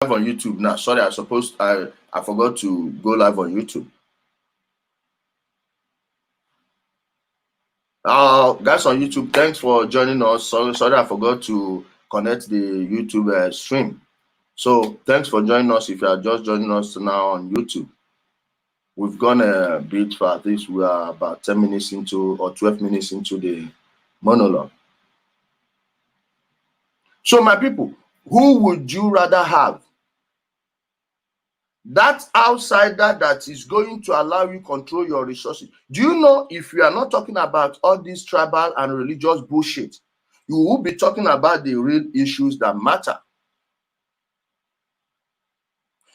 on YouTube now. Sorry, I forgot to go live on YouTube. Guys on YouTube, thanks for joining us. Sorry, I forgot to connect the YouTube stream. So thanks for joining us. If you are just joining us now on YouTube, we've gone a bit for at least we are about 10 minutes into or 12 minutes into the monologue. So my people, who would you rather have? That outsider that is going to allow you control your resources. Do you know, if you are not talking about all this tribal and religious bullshit, you will be talking about the real issues that matter.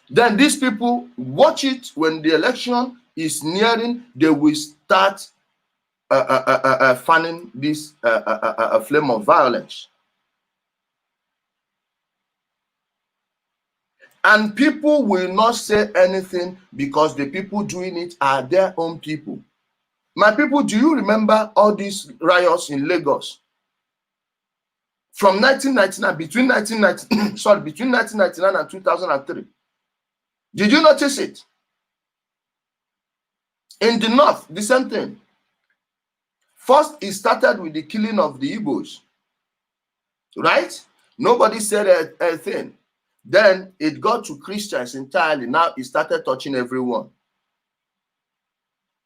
Then these people watch it when the election is nearing, they will start fanning this flame of violence. And people will not say anything because the people doing it are their own people. My people, do you remember all these riots in Lagos? From 1999, between 1999 and 2003. Did you notice it? In the north, the same thing. First, it started with the killing of the Igbos. Right? Nobody said a thing. Then it got to Christians entirely. Now it started touching everyone.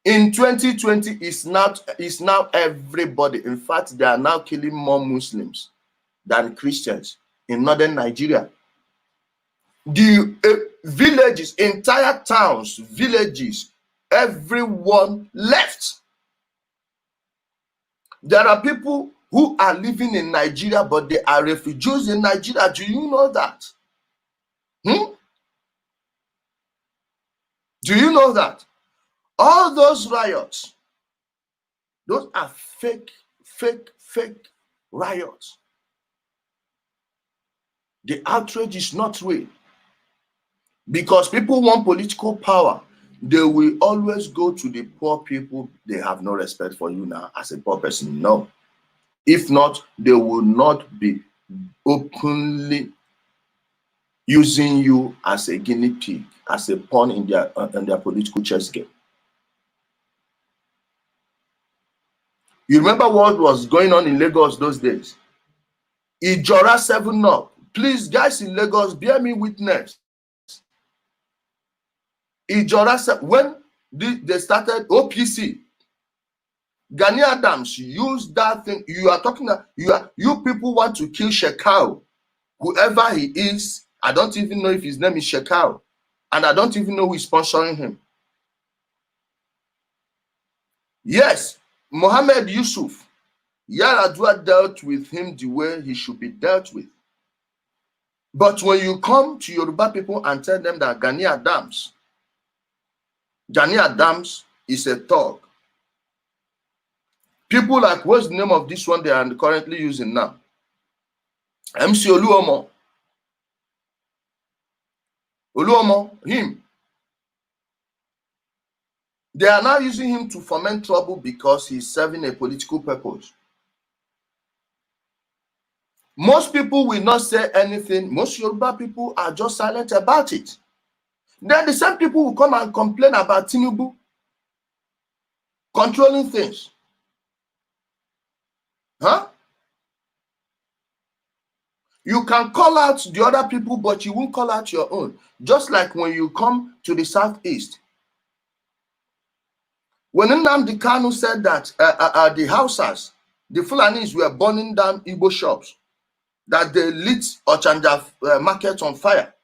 In 2020, it's now everybody. In fact, they are now killing more Muslims than Christians in northern Nigeria. The villages, entire towns, villages, everyone left. There are people who are living in Nigeria, but they are refugees in Nigeria. Do you know that? Do you know that? All those riots, those are fake riots. The outrage is not real. Because people want political power, they will always go to the poor people. They have no respect for you now as a poor person. No. If not, they will not be openly using you as a guinea pig, as a pawn in their political chess game. You remember what was going on in Lagos those days? Ijora 7up. Please, guys in Lagos, bear me witness. Ijora, when they started OPC, Gani Adams used that thing. You are talking that you people want to kill Shekau, whoever he is. I don't even know if his name is Shekau, and I don't even know who is sponsoring him. Yes, Mohammed Yusuf, Yaradua dealt with him the way he should be dealt with. But when you come to Yoruba people and tell them that Gani Adams is a thug, people like, what's the name of this one they are currently using now? MC Oluomo, him. They are now using him to foment trouble because he's serving a political purpose. Most people will not say anything. Most Yoruba people are just silent about it. Then the same people will come and complain about Tinubu controlling things. You can call out the other people, but you won't call out your own. Just like when you come to the southeast. When Nnamdi Kanu said that the Hausas, the Fulanis were burning down Igbo shops, that they lit Ochanja market on fire.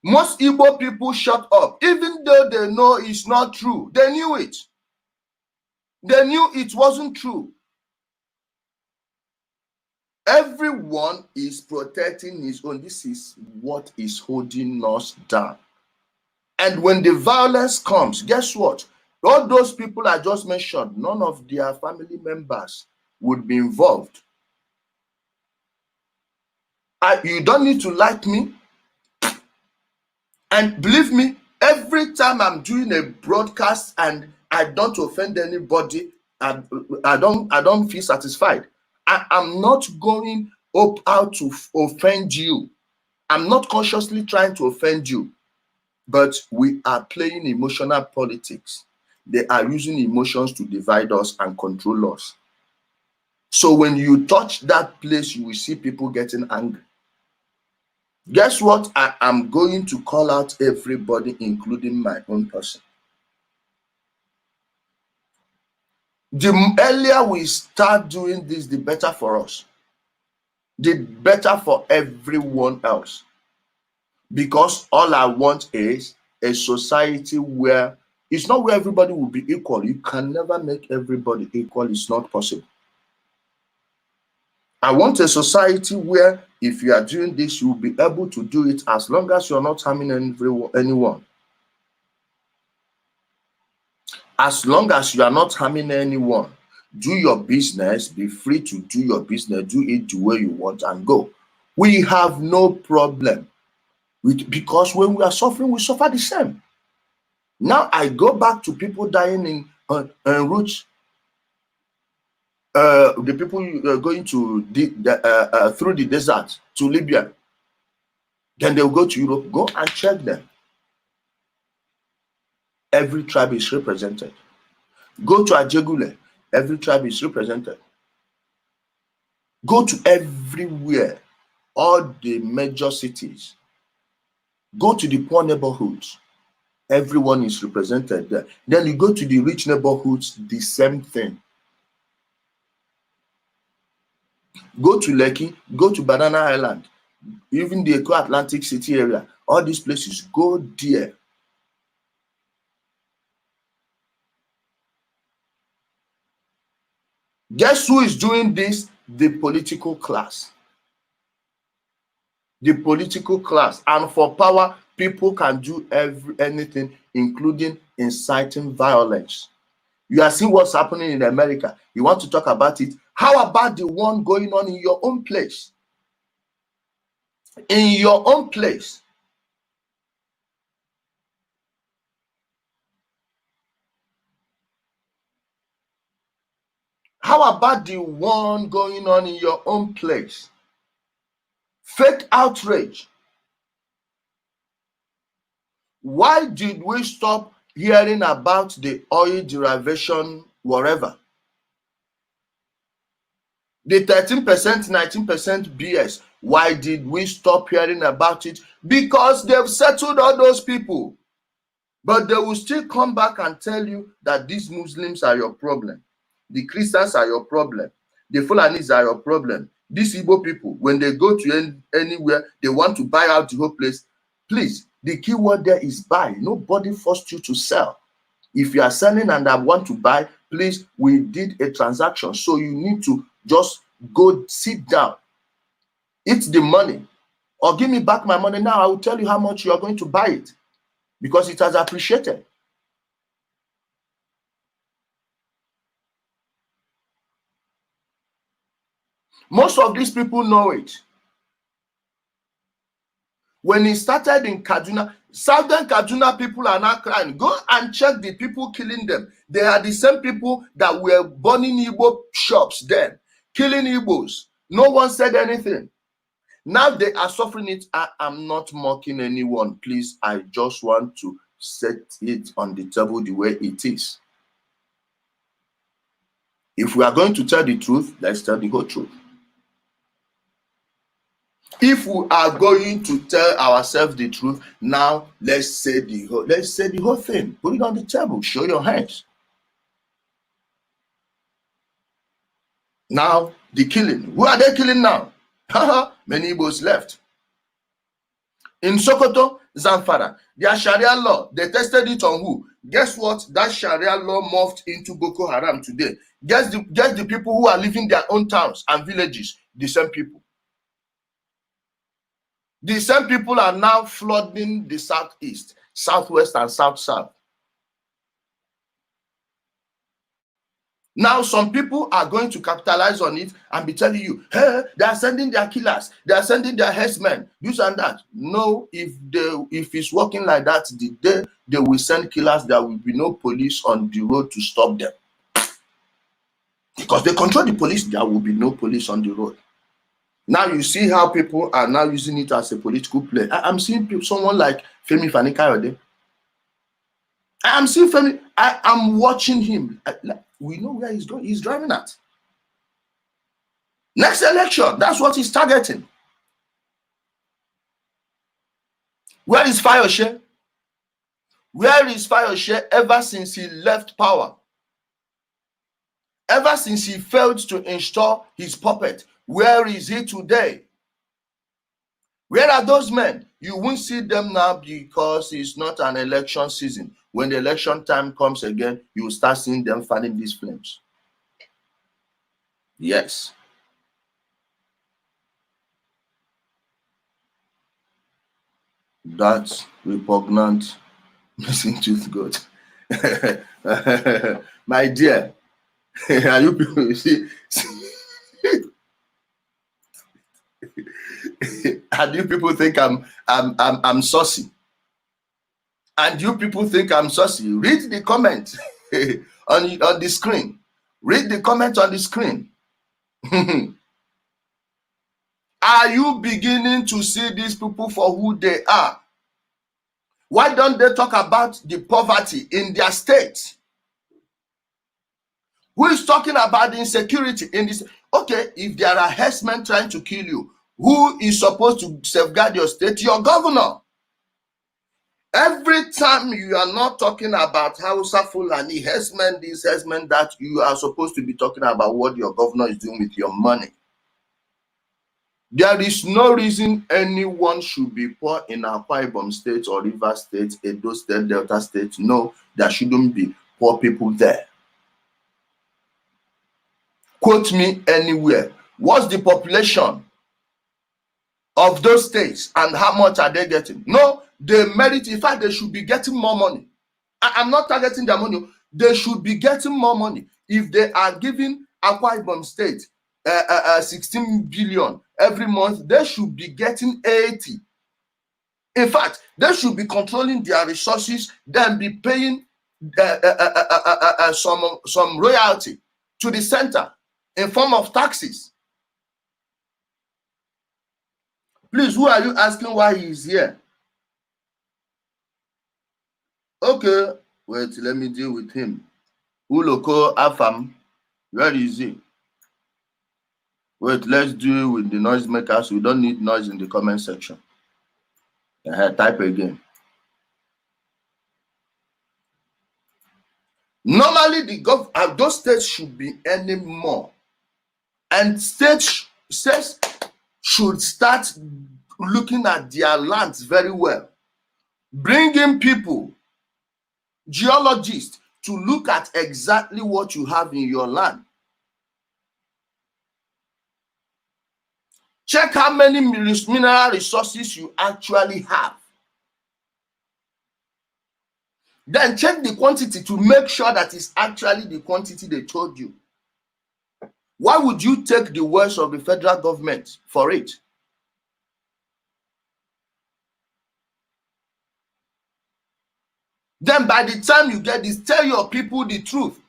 Most Igbo people shut up, even though they know it's not true. They knew it. They knew it wasn't true. Everyone is protecting his own. This is what is holding us down. And when the violence comes, guess what? All those people I just mentioned, none of their family members would be involved. You don't need to like me. And believe me, every time I'm doing a broadcast and I don't offend anybody, I don't feel satisfied. I'm not going up out to offend you. I'm not consciously trying to offend you, but we are playing emotional politics. They are using emotions to divide us and control us. So when you touch that place, you will see people getting angry. Guess what? I am going to call out everybody, including my own person. The earlier we start doing this, the better for us. The better for everyone else. Because all I want is a society where it's not where everybody will be equal. You can never make everybody equal. It's not possible. I want a society where if you are doing this, you'll be able to do it as long as you're not harming anyone. As long as you are not harming anyone, do your business, be free to do your business, do it the way you want and go. We have no problem because when we are suffering, we suffer the same. Now I go back to people dying in routes. The people going to through the desert to Libya. Then they'll go to Europe. Go and check them. Every tribe is represented. Go to Ajegule. Every tribe is represented. Go to everywhere, all the major cities. Go to the poor neighborhoods. Everyone is represented there. Then you go to the rich neighborhoods, the same thing. Go to Lekki, go to Banana Island, even the Eko Atlantic City area, all these places, go there. Guess who is doing this? The political class. The political class. And for power, people can do anything, including inciting violence. You are seeing what's happening in America. You want to talk about it? How about the one going on in your own place? In your own place. How about the one going on in your own place? Fake outrage. Why did we stop hearing about the oil derivation, whatever? The 13%, 19% BS. Why did we stop hearing about it? Because they've settled all those people. But they will still come back and tell you that these Muslims are your problem. The Christians are your problem. The Fulanis are your problem. These Igbo people, when they go to anywhere, they want to buy out the whole place. Please, the key word there is buy. Nobody forced you to sell. If you are selling and I want to buy, please, we did a transaction. So you need to just go sit down, eat the money, or give me back my money now. I will tell you how much you are going to buy it because it has appreciated. Most of these people know it. When it started in Kaduna, Southern Kaduna people are now crying. Go and check the people killing them. They are the same people that were burning Igbo shops then, killing Igbos. No one said anything. Now they are suffering it. I am not mocking anyone. Please, I just want to set it on the table the way it is. If we are going to tell the truth, let's tell the whole truth. If we are going to tell ourselves the truth, now let's say the whole thing. Put it on the table. Show your hands. Now the killing. Who are they killing now? Many Igbos left. In Sokoto, Zamfara, their Sharia law, they tested it on who? Guess what? That Sharia law morphed into Boko Haram today. Guess the people who are living their own towns and villages, the same people. The same people are now flooding the southeast, southwest, and south-south. Now, some people are going to capitalize on it and be telling you, hey, they are sending their killers, they are sending their herdsmen, this and that. No, if it's working like that, the day they will send killers, there will be no police on the road to stop them. Because they control the police, there will be no police on the road. Now you see how people are now using it as a political play. I'm seeing people, someone like Femi Fani-Kayode. I'm seeing Femi. I'm watching him. We know where he's going. He's driving at. Next election, that's what he's targeting. Where is Fayose? Where is Fayose ever since he left power? Ever since he failed to install his puppet, where is he today? Where are those men? You won't see them now because it's not an election season. When the election time comes again, you will start seeing them fanning these flames. Yes. That's repugnant missing tooth goat. My dear, are you people, you see, and you people think I'm saucy, and you people think I'm saucy. Read the comment on the screen. Read the comment on the screen. Are you beginning to see these people for who they are? Why don't they talk about the poverty in their state? Who is talking about the insecurity in this? Okay, if there are herdsmen trying to kill you, who is supposed to safeguard your state? Your governor. Every time you are not talking about Hausa Fulani, herdsmen this, herdsmen that, you are supposed to be talking about what your governor is doing with your money. There is no reason anyone should be poor in Akwa Ibom State or Rivers State, Edo State, Delta State. No, there shouldn't be poor people there. Quote me anywhere. What's the population of those states and how much are they getting? No, they merit. In fact, they should be getting more money. I'm not targeting their money. They should be getting more money. If they are giving Akwa Ibom State 16 billion every month, they should be getting 80. In fact, they should be controlling their resources, then be paying some royalty to the center in form of taxes. Please, who are you asking why he is here? Okay, wait, let me deal with him. Uloko Afam, where is he? Wait, let's deal with the noisemakers. We don't need noise in the comment section. Type again. Normally, those states should be earning more, and states should start looking at their lands very well, bringing people, geologists, to look at exactly what you have in your land. Check how many mineral resources you actually have. Then check the quantity to make sure that it's actually the quantity they told you. Why would you take the words of the federal government for it? Then by the time you get this, tell your people the truth.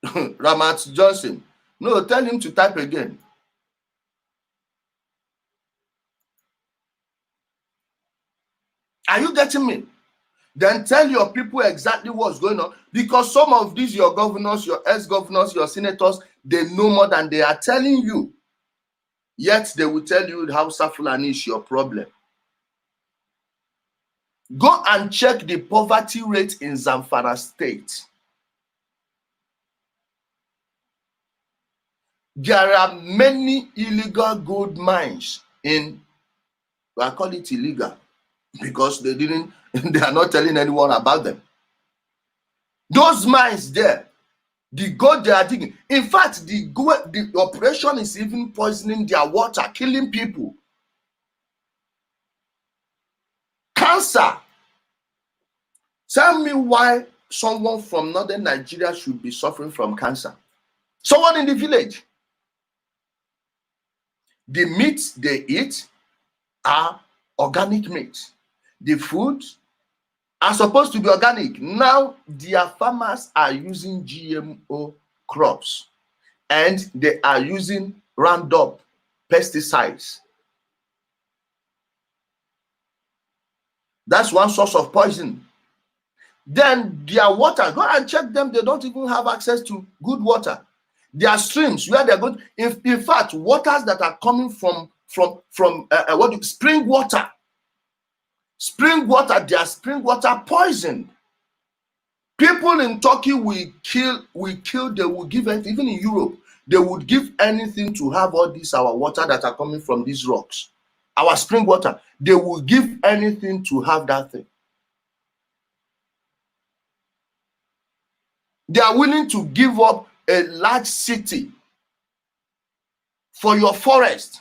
Ramat Johnson. No, tell him to type again. Are you getting me? Then tell your people exactly what's going on. Because some of these, your governors, your ex-governors, your senators, they know more than they are telling you. Yet they will tell you how Fulani is your problem. Go and check the poverty rate in Zamfara State. There are many illegal gold mines in, I call it illegal, because they are not telling anyone about them. Those mines there, the gold they are digging. In fact, the operation is even poisoning their water, killing people. Cancer. Tell me why someone from northern Nigeria should be suffering from cancer. Someone in the village. The meat they eat are organic meat. The food are supposed to be organic. Now, their farmers are using GMO crops. and they are using Roundup pesticides. That's one source of poison. Then their water, go and check them. They don't even have access to good water. Their streams where they're going. In fact, waters that are coming from spring water. Spring water, their spring water poisoned. People in Turkey will kill, they will give it, even in Europe, they would give anything to have all this our water that are coming from these rocks. Our spring water, they will give anything to have that thing. They are willing to give up a large city for your forest.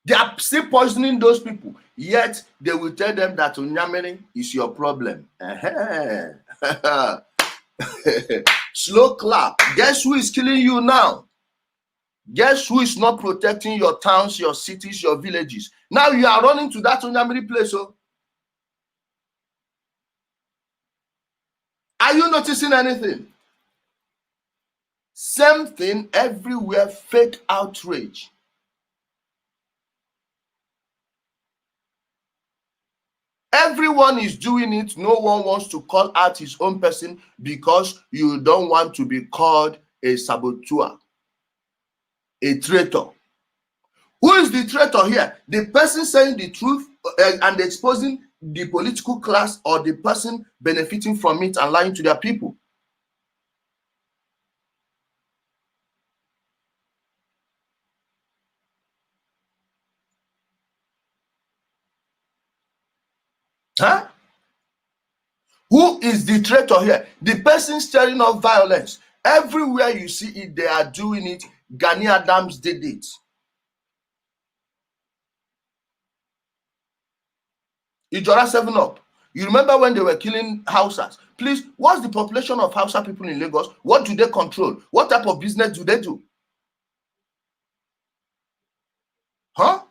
They are still poisoning those people, yet they will tell them that Unyamiri is your problem. Slow clap. Guess who is killing you now? Guess who is not protecting your towns, your cities, your villages? Now you are running to that Unyamiri place. Oh. Are you noticing anything? Same thing everywhere, fake outrage. Everyone is doing it. No one wants to call out his own person because you don't want to be called a saboteur, a traitor. Who is the traitor here? The person saying the truth and exposing the political class, or the person benefiting from it and lying to their people? Huh? Who is the traitor here? The person stirring up violence. Everywhere you see it, they are doing it. Gani Adams did it. Ijora 7-Up. You remember when they were killing Hausas? Please, what's the population of Hausa people in Lagos? What do they control? What type of business do they do? Huh?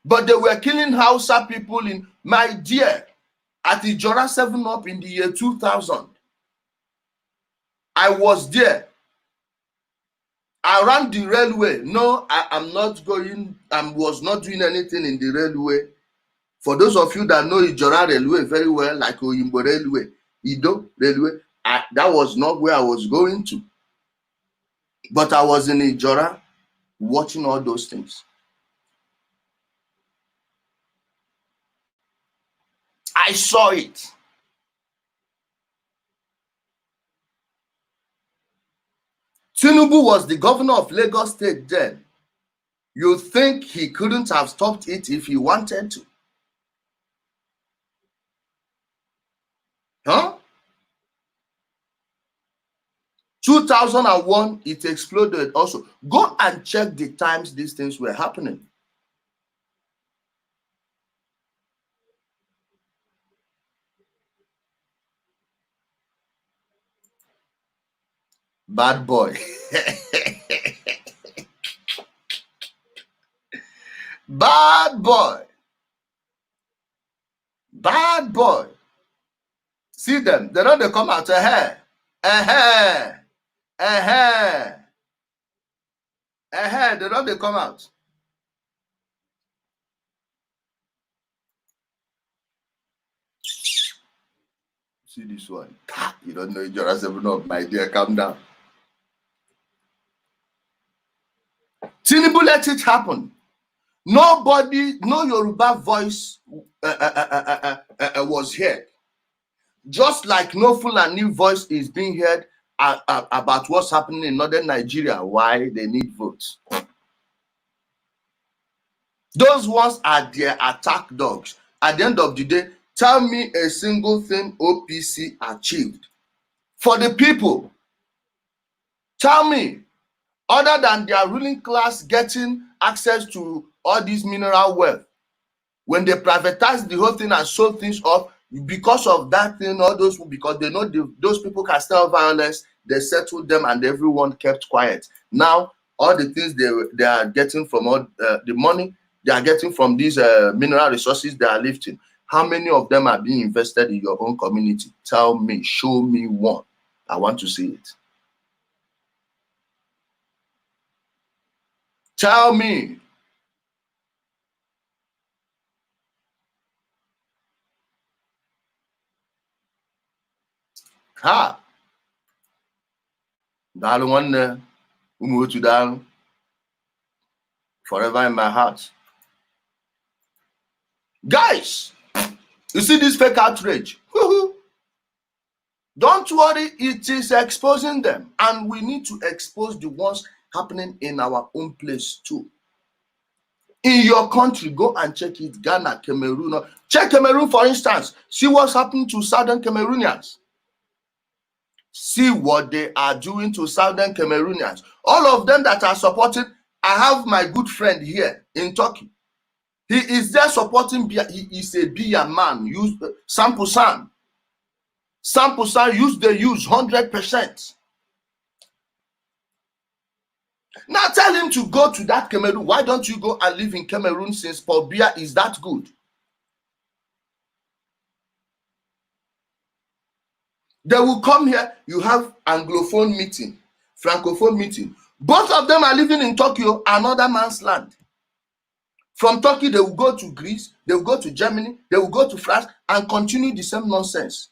But they were killing Hausa people in, my dear, at Ijora 7-Up in the year 2000. I was there. Around the railway. No, I'm not going, I was not doing anything in the railway. For those of you that know Ijora Railway very well, like Oyimbo Railway, Ido Railway, that was not where I was going to. But I was in Ijora watching all those things. I saw it. Tinubu was the governor of Lagos State then. You think he couldn't have stopped it if he wanted to? Huh? 2001, it exploded also. Go and check the times these things were happening. Bad boy. Bad boy. Bad boy. See them. They don't come out. They don't come out. See this one. You don't know Ijora 7-Up, my dear. Calm down. Tinubu let it happen. Nobody, no Yoruba voice was heard. Just like no Fulani voice is being heard about what's happening in northern Nigeria, why they need votes. Those ones are their attack dogs. At the end of the day, tell me a single thing OPC achieved for the people. Tell me, other than their ruling class getting access to all these mineral wealth, when they privatized the whole thing and sold things off, because of that thing, all those, because they know those people can stir violence, they settled them and everyone kept quiet. Now, all the things they are getting from all the money they are getting from these mineral resources they are lifting How many of them are being invested in your own community? Tell me, show me one. I want to see it. Tell me. Ha. Dalu one to down forever in my heart. Guys, you see this fake outrage? Don't worry, it is exposing them. And we need to expose the ones happening in our own place too. In your country, go and check it. Ghana, Cameroon. Check Cameroon, for instance. See what's happening to Southern Cameroonians. See what they are doing to Southern Cameroonians. All of them that are supporting. I have my good friend here in Turkey. He is there supporting Biya. He is a Biya man. Use Sampusan. Sampusan use 100%. Now tell him to go to that Cameroon. Why don't you go and live in Cameroon, since Paul Biya is that good? They will come here. You have Anglophone meeting, Francophone meeting. Both of them are living in Tokyo, another man's land. From Turkey, they will go to Greece, they will go to Germany, they will go to France and continue the same nonsense.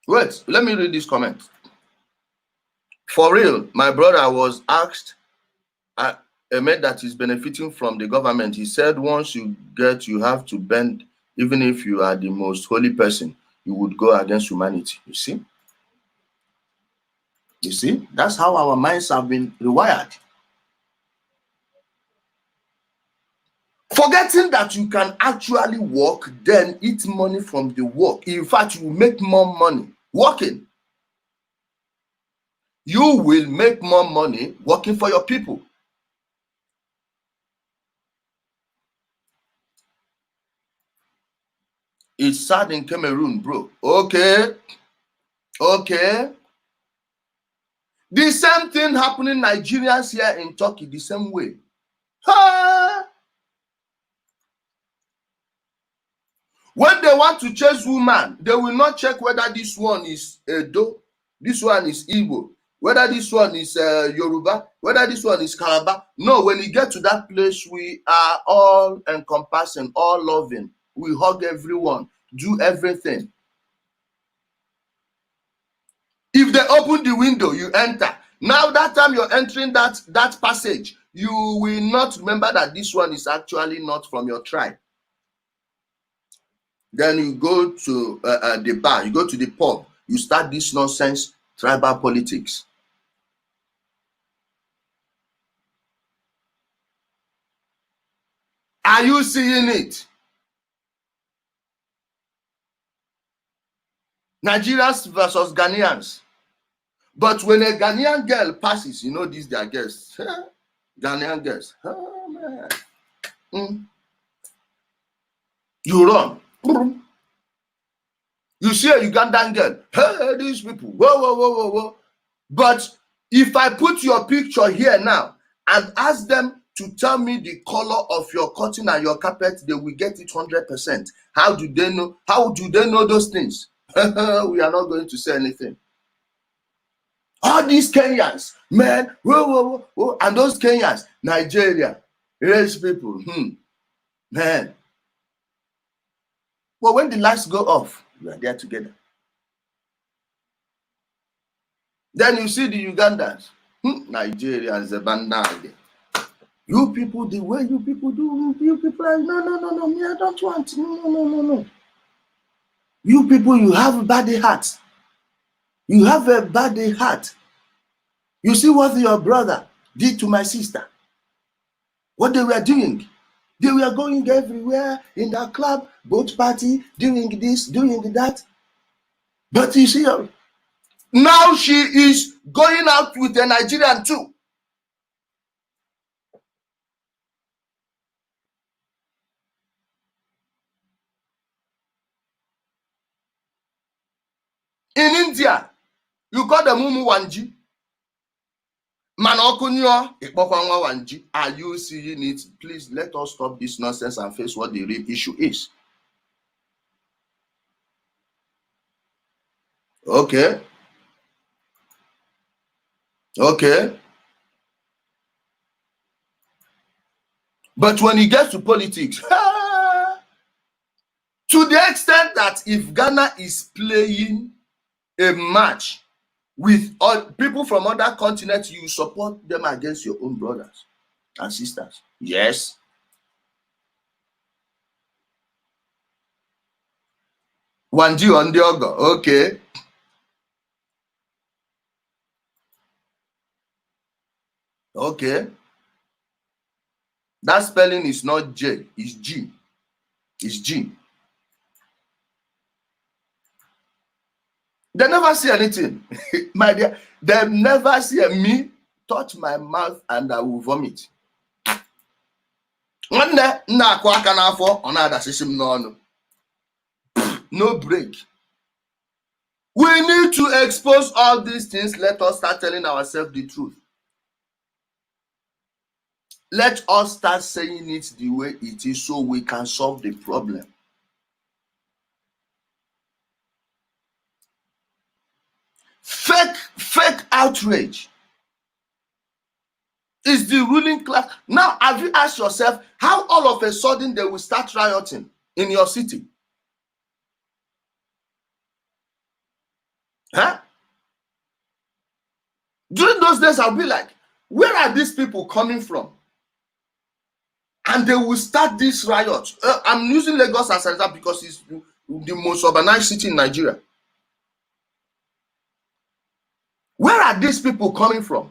Wait, let me read this comment. For real, my brother was asked a mate that is benefiting from the government. He said, once you have to bend, even if you are the most holy person, you would go against humanity. You see? You see? That's how our minds have been rewired. Forgetting that you can actually work, then eat money from the work. In fact, you will make more money working. You will make more money working for your people. It's sad in Cameroon, bro. Okay. The same thing happening Nigerians here in Turkey, the same way. When they want to chase woman, they will not check whether this one is Edo, this one is Igbo, whether this one is Yoruba, whether this one is Calabar. No, when you get to that place, we are all encompassing, all loving. We hug everyone, do everything. If they open the window, you enter. Now that time you're entering that passage, you will not remember that this one is actually not from your tribe. Then you go to the bar, you go to the pub, you start this nonsense tribal politics. Are you seeing it? Nigerians versus Ghanaians. But when a Ghanaian girl passes, you know these their girls. Ghanaian girls. Oh, man. You run. You see a Ugandan girl. Hey, these people. Whoa. But if I put your picture here now and ask them to tell me the color of your curtain and your carpet, they will get it 100%. How do they know? How do they know those things? We are not going to say anything. All these Kenyans, man, whoa, and those Kenyans, Nigeria, rich people, man. Well, when the lights go off, we are there together. Then you see the Ugandans, Nigerians, the bandage. You people, the way you people do, you people are, no, me, I don't want, no. You people, you have a bad heart. You have a bad heart. You see what your brother did to my sister. What they were doing. They were going everywhere in the club, both party, doing this, doing that. But you see, now she is going out with a Nigerian too. In India, you call them Mumu Wanji. Manokunyo, Ikpokwanwa Wanji. Are you seeing it? Please let us stop this nonsense and face what the real issue is. Okay. Okay. But when it gets to politics, to the extent that if Ghana is playing a match with people from other continents, you support them against your own brothers and sisters. Yes. Wanji on the Ogo. Okay. Okay. That spelling is not J, it's G. It's G. They never see anything. My dear, they never see me touch my mouth and I will vomit. No break. We need to expose all these things. Let us start telling ourselves the truth. Let us start saying it the way it is so we can solve the problem. Fake outrage is the ruling class. Now, have you asked yourself how all of a sudden they will start rioting in your city? Huh? During those days, I'll be like, where are these people coming from? And they will start this riot. I'm using Lagos as an example because it's the most urbanized city in Nigeria. Where are these people coming from?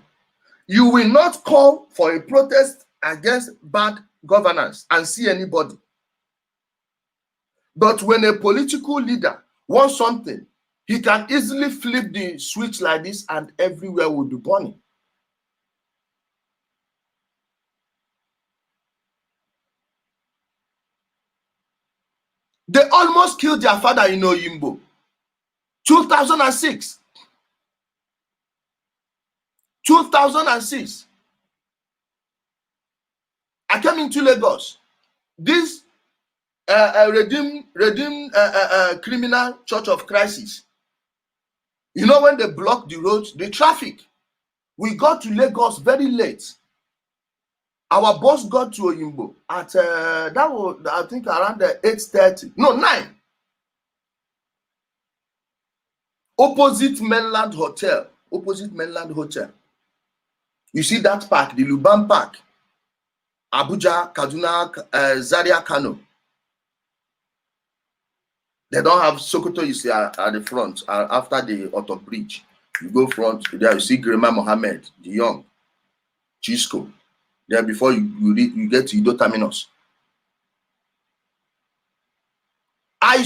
You will not call for a protest against bad governance and see anybody. But when a political leader wants something, he can easily flip the switch like this and everywhere will be burning. They almost killed their father in Oyimbo. 2006. 2006. I came into Lagos. This Redeemed Criminal Church of Crisis. You know, when they blocked the roads, the traffic, we got to Lagos very late. Our bus got to Oyimbo at that was, I think, around 8:30. No, 9. Opposite Mainland Hotel. Opposite Mainland Hotel. You see that park, the Luban Park. Abuja, Kaduna, Zaria, Kano. They don't have Sokoto, you see, at the front. After the Auto Bridge, you go front, there you see Grema Mohammed, the Young, Chisco. There before you get to Ido Terminus. I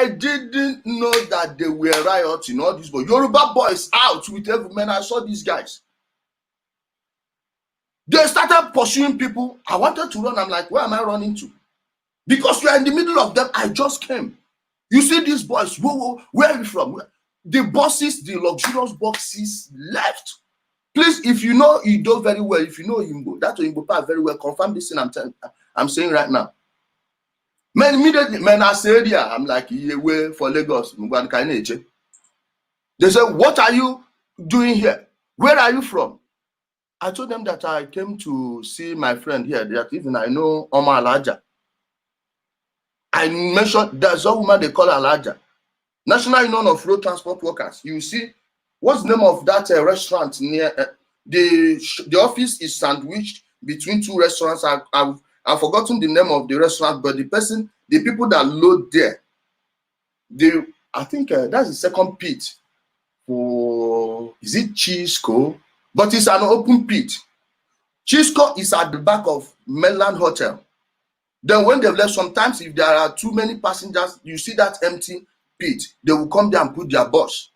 didn't know that they were rioting, all these boys. Yoruba boys out with every man. I saw these guys. They started pursuing people. I wanted to run. I'm like, where am I running to? Because we are in the middle of them. I just came. You see these boys. Whoa, where are you from? The buses, the luxurious boxes left. Please, if you know Ido very well, if you know Imbo, that Imbo part very well, confirm this thing I'm saying right now. Man, immediately, man, I said, yeah, I'm like, way for Lagos. They said, what are you doing here? Where are you from? I told them that I came to see my friend here, that even I know Omar Alaja. I mentioned there's a woman they call Alaja. National Union of Road Transport Workers. You see, what's the name of that restaurant near the office is sandwiched between two restaurants. I've forgotten the name of the restaurant, but the people that load there, I think that's the second pit for, is it Chisco? But it's an open pit. Chisco is at the back of Mainland Hotel. Then when they've left, sometimes if there are too many passengers, you see that empty pit, they will come there and put their bus.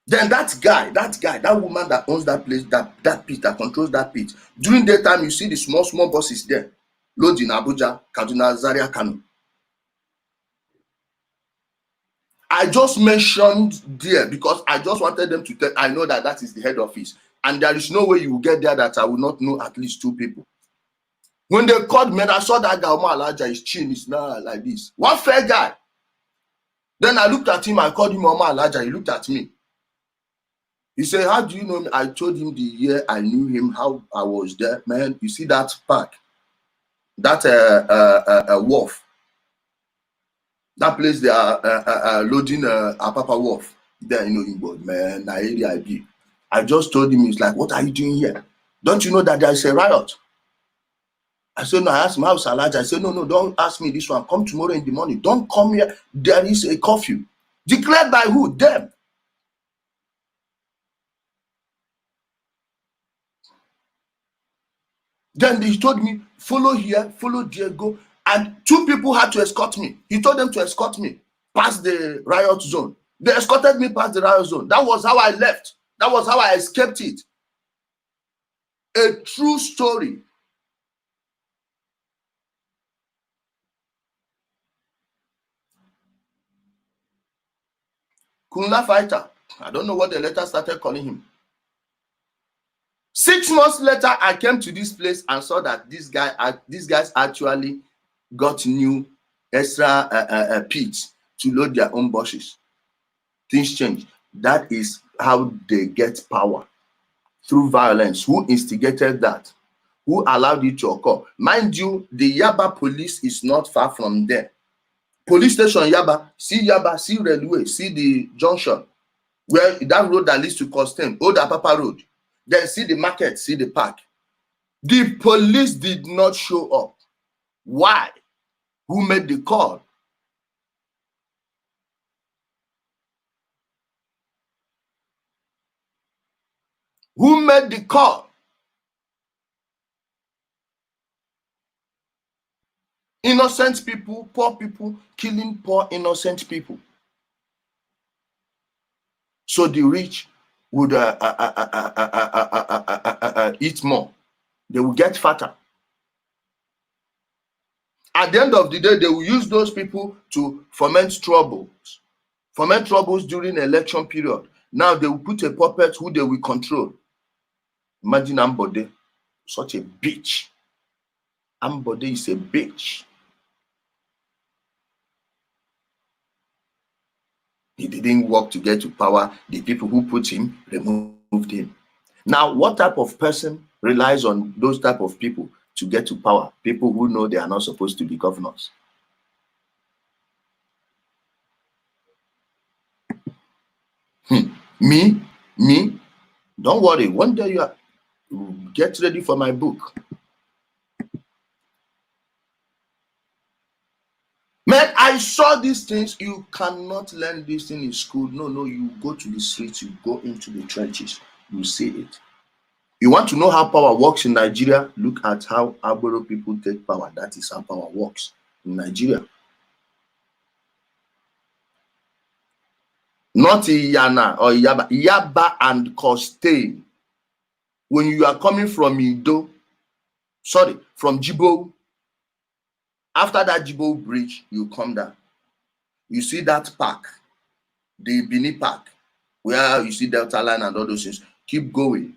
Then that woman that owns that place, that pit, that controls that pit, during daytime, you see the small buses there, loading Abuja, Kaduna, Zaria, Kano. I just mentioned there because I just wanted them to tell. I know that that is the head office, and there is no way you will get there that I will not know at least 2 people. When they called me, I saw that guy, Omar Alaja, his chin is now like this. One fair guy. Then I looked at him, I called him Omar Alaja, he looked at me. He said, how do you know me? I told him the year I knew him, how I was there. Man, you see that park, that wharf, that place they are loading Apapa wharf. There, you know him, but man, na area I be. I just told him, he's like, what are you doing here? Don't you know that there is a riot? I said, no, I asked him, how's Alaja? I said, no, don't ask me this one. Come tomorrow in the morning. Don't come here. There is a curfew. Declared by who? Them. Then he told me, follow here, follow there, go. And 2 people had to escort me. He told them to escort me past the riot zone. They escorted me past the riot zone. That was how I left. That was how I escaped it. A true story. Kunla fighter. I don't know what the letter started calling him. 6 months later, I came to this place and saw that these guys actually got new extra pits to load their own buses. Things change. That is how they get power, through violence. Who instigated that? Who allowed it to occur? Mind you, the Yaba police is not far from there. Police station Yaba, see railway, see the junction, where that road that leads to Costain, Old Apapa Road. Then see the market, see the park. The police did not show up. Why? Who made the call? Who made the call? Innocent people, poor people, killing poor innocent people. So the rich would eat more. They will get fatter. At the end of the day, they will use those people to foment troubles during election period. Now they will put a puppet who they will control. Imagine Ambode, such a bitch. Ambode is a bitch. He didn't work to get to power. The people who put him removed him. Now, what type of person relies on those type of people to get to power? People who know they are not supposed to be governors. Me, don't worry. One day you are, get ready for my book. Man, I saw these things. You cannot learn this thing in school. No, you go to the streets, you go into the trenches, you see it. You want to know how power works in Nigeria? Look at how Agbero people take power. That is how power works in Nigeria. Not Iyana or Yaba. Yaba and Costain. When you are coming from from Jibo, after that Jibo bridge, you come down. You see that park, the Bini Park, where you see Delta Line and all those things. Keep going.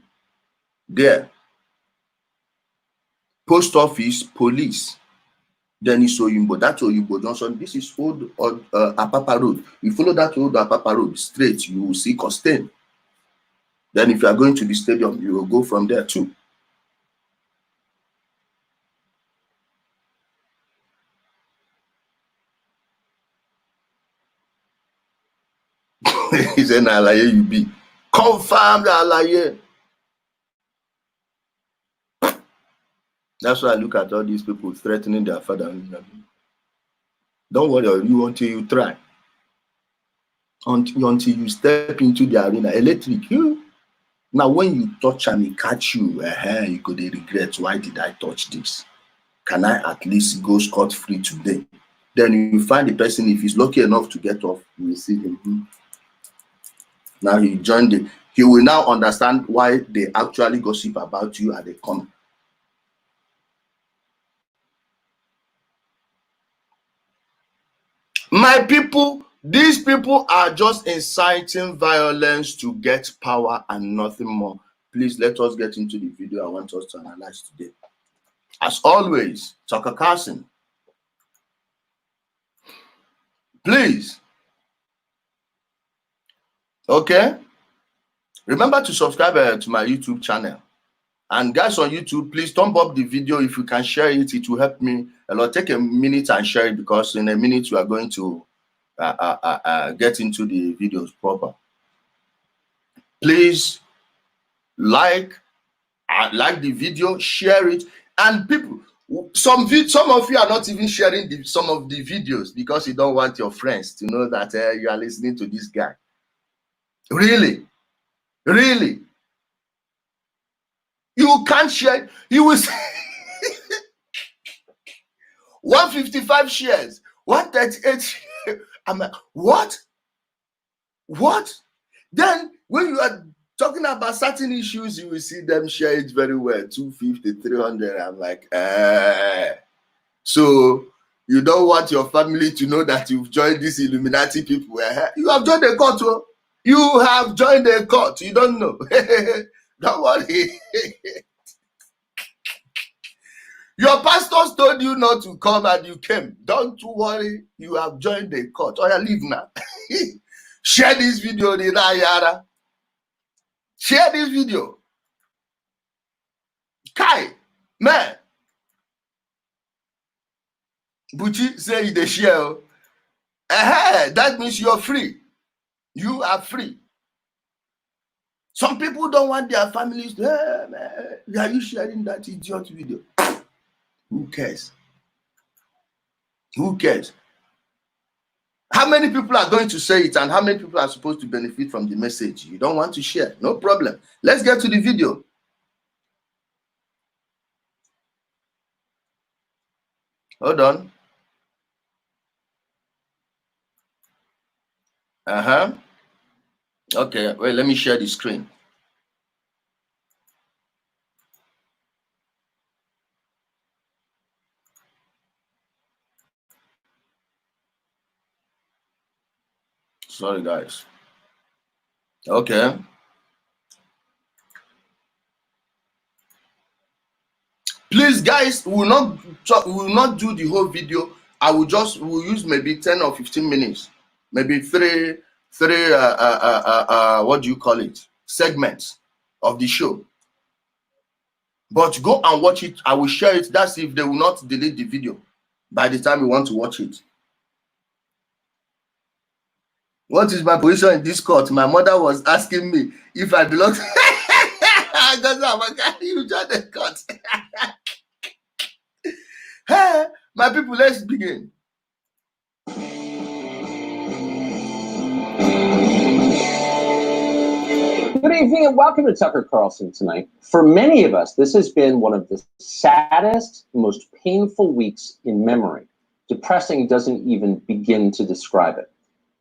There. Post office, police. Then it's Oyimbo. That's Oyimbo Johnson. This is old Apapa Road. You follow that old Apapa Road straight, you will see Costain. Then if you are going to the stadium, you will go from there too. He said, Alaye you be. Confirmed Alaye. That's why I look at all these people threatening their father. Don't worry you until you try. Until you step into the arena. Electric, you. Now when you touch and he catch you, you could regret, why did I touch this? Can I at least go scot-free today? Then you find the person, if he's lucky enough to get off, you will see him. Now he joined it. He will now understand why they actually gossip about you at the corner. My people, These people are just inciting violence to get power and nothing more. Please let us get into the video I want us to analyze today. As always, Tucker Carlson. Please. Okay? Remember to subscribe to my YouTube channel. And guys on YouTube, please thumb up the video. If you can share it, it will help me a lot. Take a minute and share it, because in a minute we are going to get into the videos proper. Please like the video, share it, and people. Some of you are not even sharing some of the videos because you don't want your friends to know that you are listening to this guy. Really. You can't share. You will see 155 shares, 138 shares. I'm like, what? Then when you are talking about certain issues, you will see them share it very well, 250, 300. I'm like, So you don't want your family to know that you've joined these Illuminati people. You have joined a cult. You have joined a cult. You don't know. Don't worry. Your pastors told you not to come and you came. Don't worry. You have joined a cult. Oh, yeah, leave now. Share this video. Share this video. Kai, man. Buchi say they share. That means you're free. You are free. Some people don't want their families to, man, are you sharing that idiot video? Who cares? Who cares? How many people are going to say it, and how many people are supposed to benefit from the message? You don't want to share. No problem. Let's get to the video. Hold on. Okay, wait, let me share the screen. Sorry, guys. Okay. Please, guys, we will not do the whole video. We'll use maybe 10 or 15 minutes, maybe three what do you call it, segments of the show. But go and watch it. I will share it. That's if they will not delete the video by the time you want to watch it. What is my position in this court? My mother was asking me if I belong to you joined the court. Hey, my people, let's begin. Good evening and welcome to Tucker Carlson Tonight. For many of us, this has been one of the saddest, most painful weeks in memory. Depressing doesn't even begin to describe it.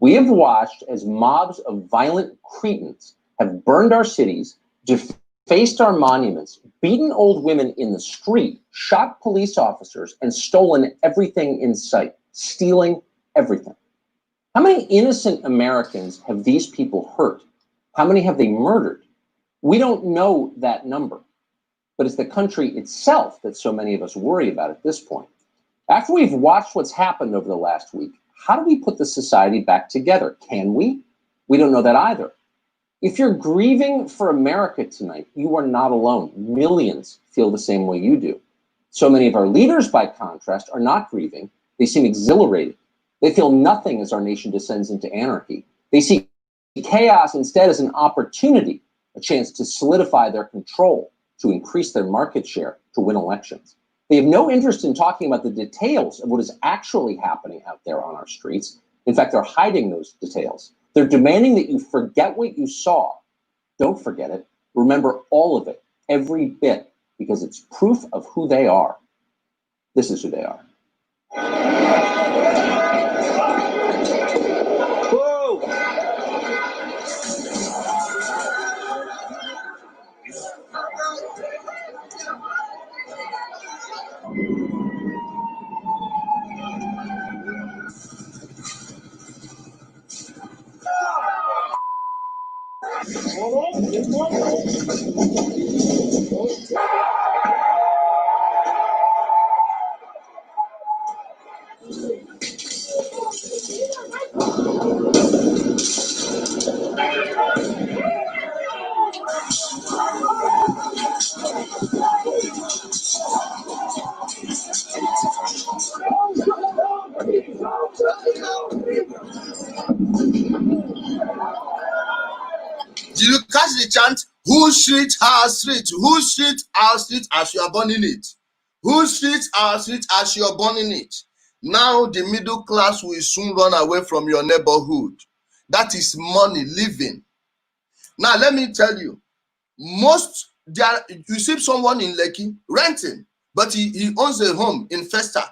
We have watched as mobs of violent cretins have burned our cities, defaced our monuments, beaten old women in the street, shot police officers, and stolen everything in sight, stealing everything. How many innocent Americans have these people hurt? How many have they murdered? We don't know that number, but it's the country itself that so many of us worry about at this point. After we've watched what's happened over the last week, how do we put the society back together? Can we? We don't know that either. If you're grieving for America tonight, you are not alone. Millions feel the same way you do. So many of our leaders, by contrast, are not grieving. They seem exhilarated. They feel nothing as our nation descends into anarchy. They see chaos instead as an opportunity, a chance to solidify their control, to increase their market share, to win elections. They have no interest in talking about the details of what is actually happening out there on our streets. In fact, they're hiding those details. They're demanding that you forget what you saw. Don't forget it. Remember all of it, every bit, because it's proof of who they are. This is who they are. Did you catch the chant? Whose street, our street? Whose street, our street, as you are born in it? Whose street, our street, as you are born in it? Now the middle class will soon run away from your neighborhood. That is money, living. Now let me tell you, you see someone in Lekki renting, but he owns a home in Festac.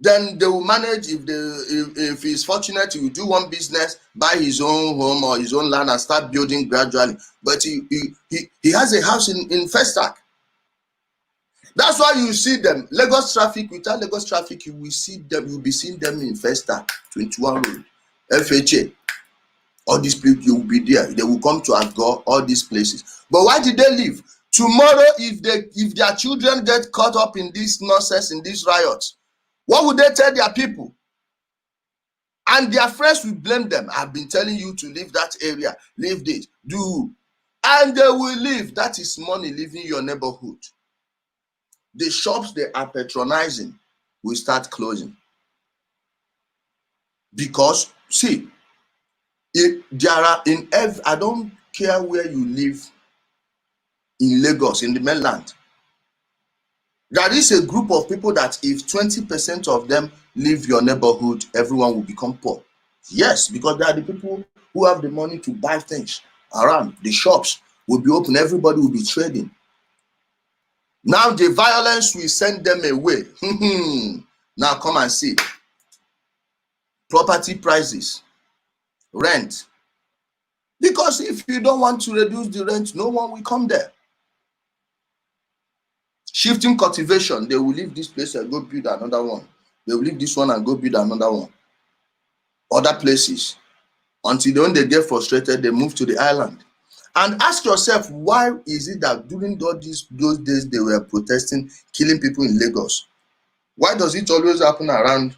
Then they will manage, if he's fortunate, he will do one business, buy his own home or his own land and start building gradually. But he has a house in Festac. That's why you see them. Lagos traffic, without Lagos traffic, you will see them, you'll be seeing them in Festac, 21 Road, FHA. All these people, you will be there. They will come to Agor, all these places. But why did they leave? Tomorrow, if their children get caught up in this nonsense, in these riots, what would they tell their people? And their friends will blame them. I've been telling you to leave that area, leave this, do. And they will leave. That is money leaving your neighborhood. The shops they are patronizing will start closing. Because, see, I don't care where you live in Lagos, in the mainland. There is a group of people that if 20% of them leave your neighborhood, everyone will become poor. Yes, because they are the people who have the money to buy things around. The shops will be open, everybody will be trading. Now the violence will send them away. Now come and see. Property prices, rent. Because if you don't want to reduce the rent, no one will come there. Shifting cultivation, they will leave this place and go build another one. They will leave this one and go build another one. Other places. Until when they get frustrated, they move to the island. And ask yourself, why is it that during those days they were protesting, killing people in Lagos? Why does it always happen around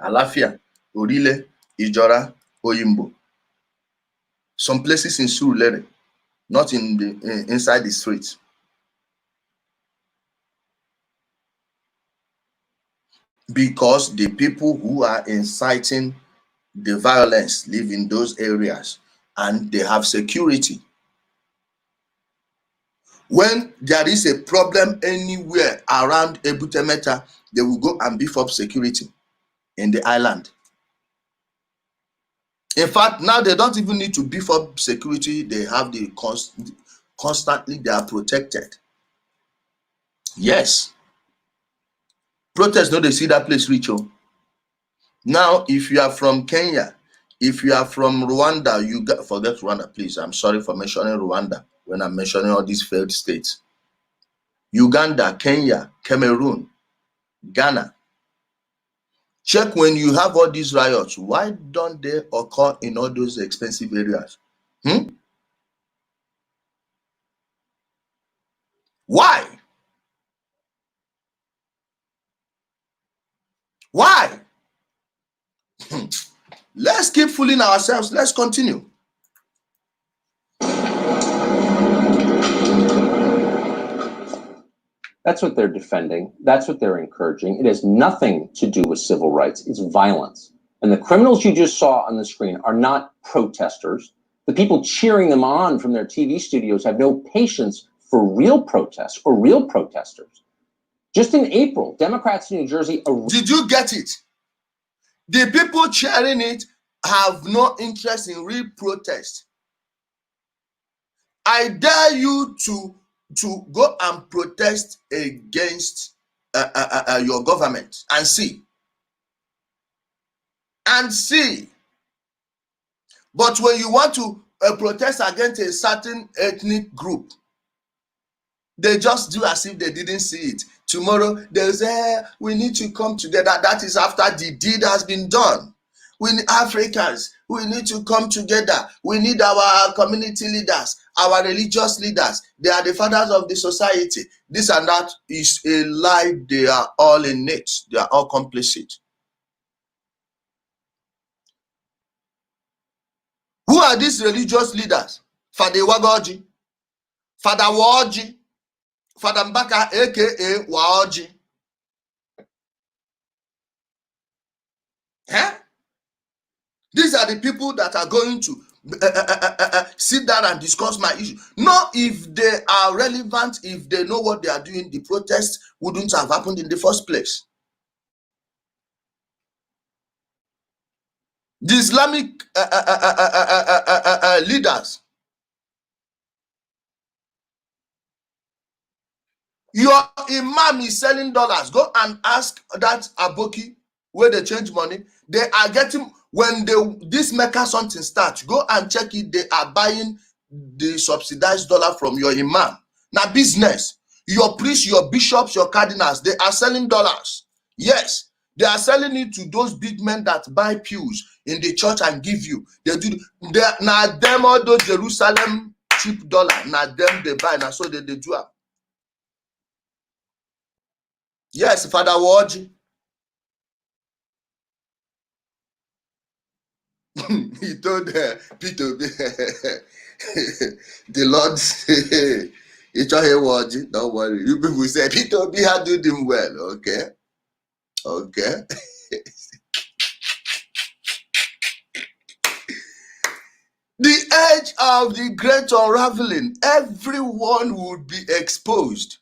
Alafia, Orile, Ijora, Oyimbo? Some places in Surulere, not in the inside the streets. Because the people who are inciting the violence live in those areas and they have security. When there is a problem anywhere around Ebutemeta, they will go and beef up security in the island. In fact, now they don't even need to beef up security. They have the constantly they are protected. Yes. Protests, no, they see that place reach. Now, if you are from Kenya, if you are from Rwanda, forget Rwanda, please. I'm sorry for mentioning Rwanda when I'm mentioning all these failed states. Uganda, Kenya, Cameroon, Ghana. Check when you have all these riots. Why don't they occur in all those expensive areas? Why? Why? Let's keep fooling ourselves. Let's continue. That's what they're defending. That's what they're encouraging. It has nothing to do with civil rights. It's violence. And the criminals you just saw on the screen are not protesters. The people cheering them on from their TV studios have no patience for real protests or real protesters. Just in April, Democrats in New Jersey... Did you get it? The people cheering it have no interest in real protest. I dare you to go and protest against your government and see. And see. But when you want to protest against a certain ethnic group, they just do as if they didn't see it. Tomorrow, they'll say, we need to come together. That is after the deed has been done. We need Africans. We need to come together. We need our community leaders, our religious leaders. They are the fathers of the society. This and that is a lie. They are all in it. They are all complicit. Who are these religious leaders? Father Wagoji, Father Waoji, Father Mbaka, aka Waoji. Huh? These are the people that are going to sit down and discuss my issue. Not if they are relevant, if they know what they are doing, the protests wouldn't have happened in the first place. The Islamic leaders, your imam is selling dollars. Go and ask that Aboki where they change money. They are getting, when this Mecca something starts, go and check it. They are buying the subsidized dollar from your imam. Now business, your priests, your bishops, your cardinals, they are selling dollars. Yes, they are selling it to those big men that buy pews in the church and give you. They do. Now them all those Jerusalem cheap dollar. Now them they buy. Now so they do. Yes, Father Waji. He told Peter, the Lord, don't worry. You people say, Peter B handled him well. Okay. Okay. The edge of the great unraveling, everyone would be exposed.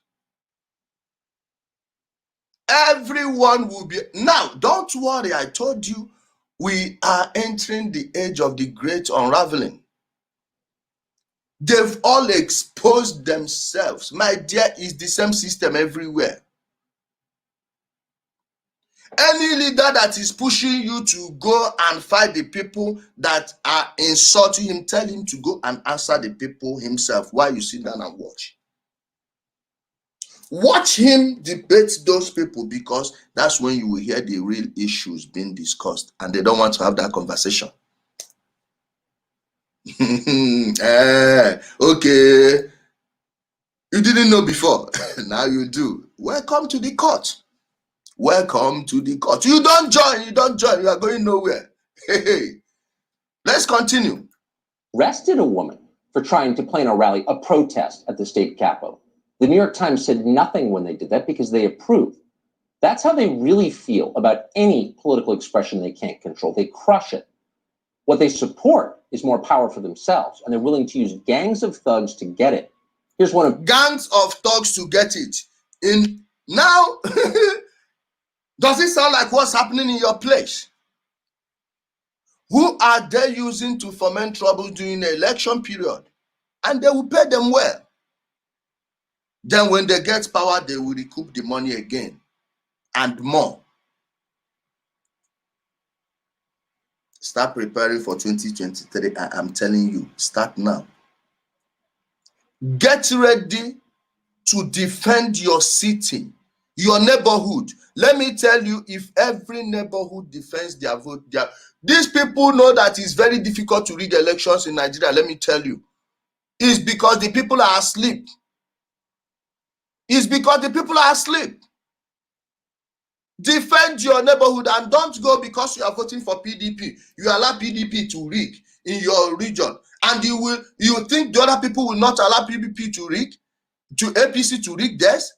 Everyone will be. Now, don't worry, I told you, we are entering the age of the great unraveling. They've all exposed themselves. My dear, it's the same system everywhere. Any leader that is pushing you to go and fight the people that are insulting him, tell him to go and answer the people himself while you sit down and watch. Watch him debate those people, because that's when you will hear the real issues being discussed, and they don't want to have that conversation. Okay. You didn't know before. Now you do. Welcome to the court. Welcome to the court. You don't join. You don't join. You are going nowhere. Hey. Let's continue. Arrested a woman for trying to plan a rally, a protest at the state capitol. The New York Times said nothing when they did that because they approved. That's how they really feel about any political expression they can't control. They crush it. What they support is more power for themselves, and they're willing to use gangs of thugs to get it. Here's one of gangs of thugs to get it. In now, does it sound like what's happening in your place? Who are they using to foment trouble during the election period? And they will pay them well. Then when they get power, they will recoup the money again and more. Start preparing for 2023. I am telling you, start now. Get ready to defend your city, your neighborhood. Let me tell you, if every neighborhood defends their vote, these people know that it's very difficult to rig elections in Nigeria. Let me tell you, it's because the people are asleep. It's because the people are asleep. Defend your neighborhood and don't go because you are voting for PDP. You allow PDP to rig in your region, and you think the other people will not allow PDP to rig, to APC to rig theirs?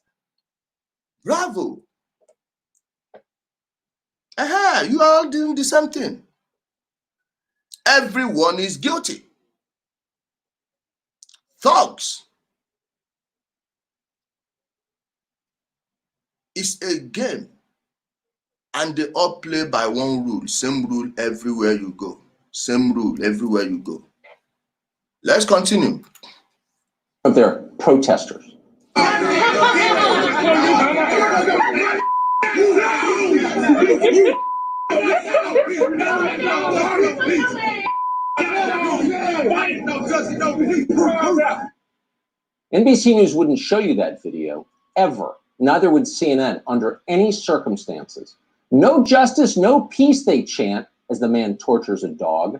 Bravo. You are all doing the same thing. Everyone is guilty. Thugs. It's a game. And they all play by one rule. Same rule everywhere you go. Same rule everywhere you go. Let's continue. They're protesters. NBC News wouldn't show you that video, ever. Neither would CNN under any circumstances. No justice, no peace, they chant, as the man tortures a dog.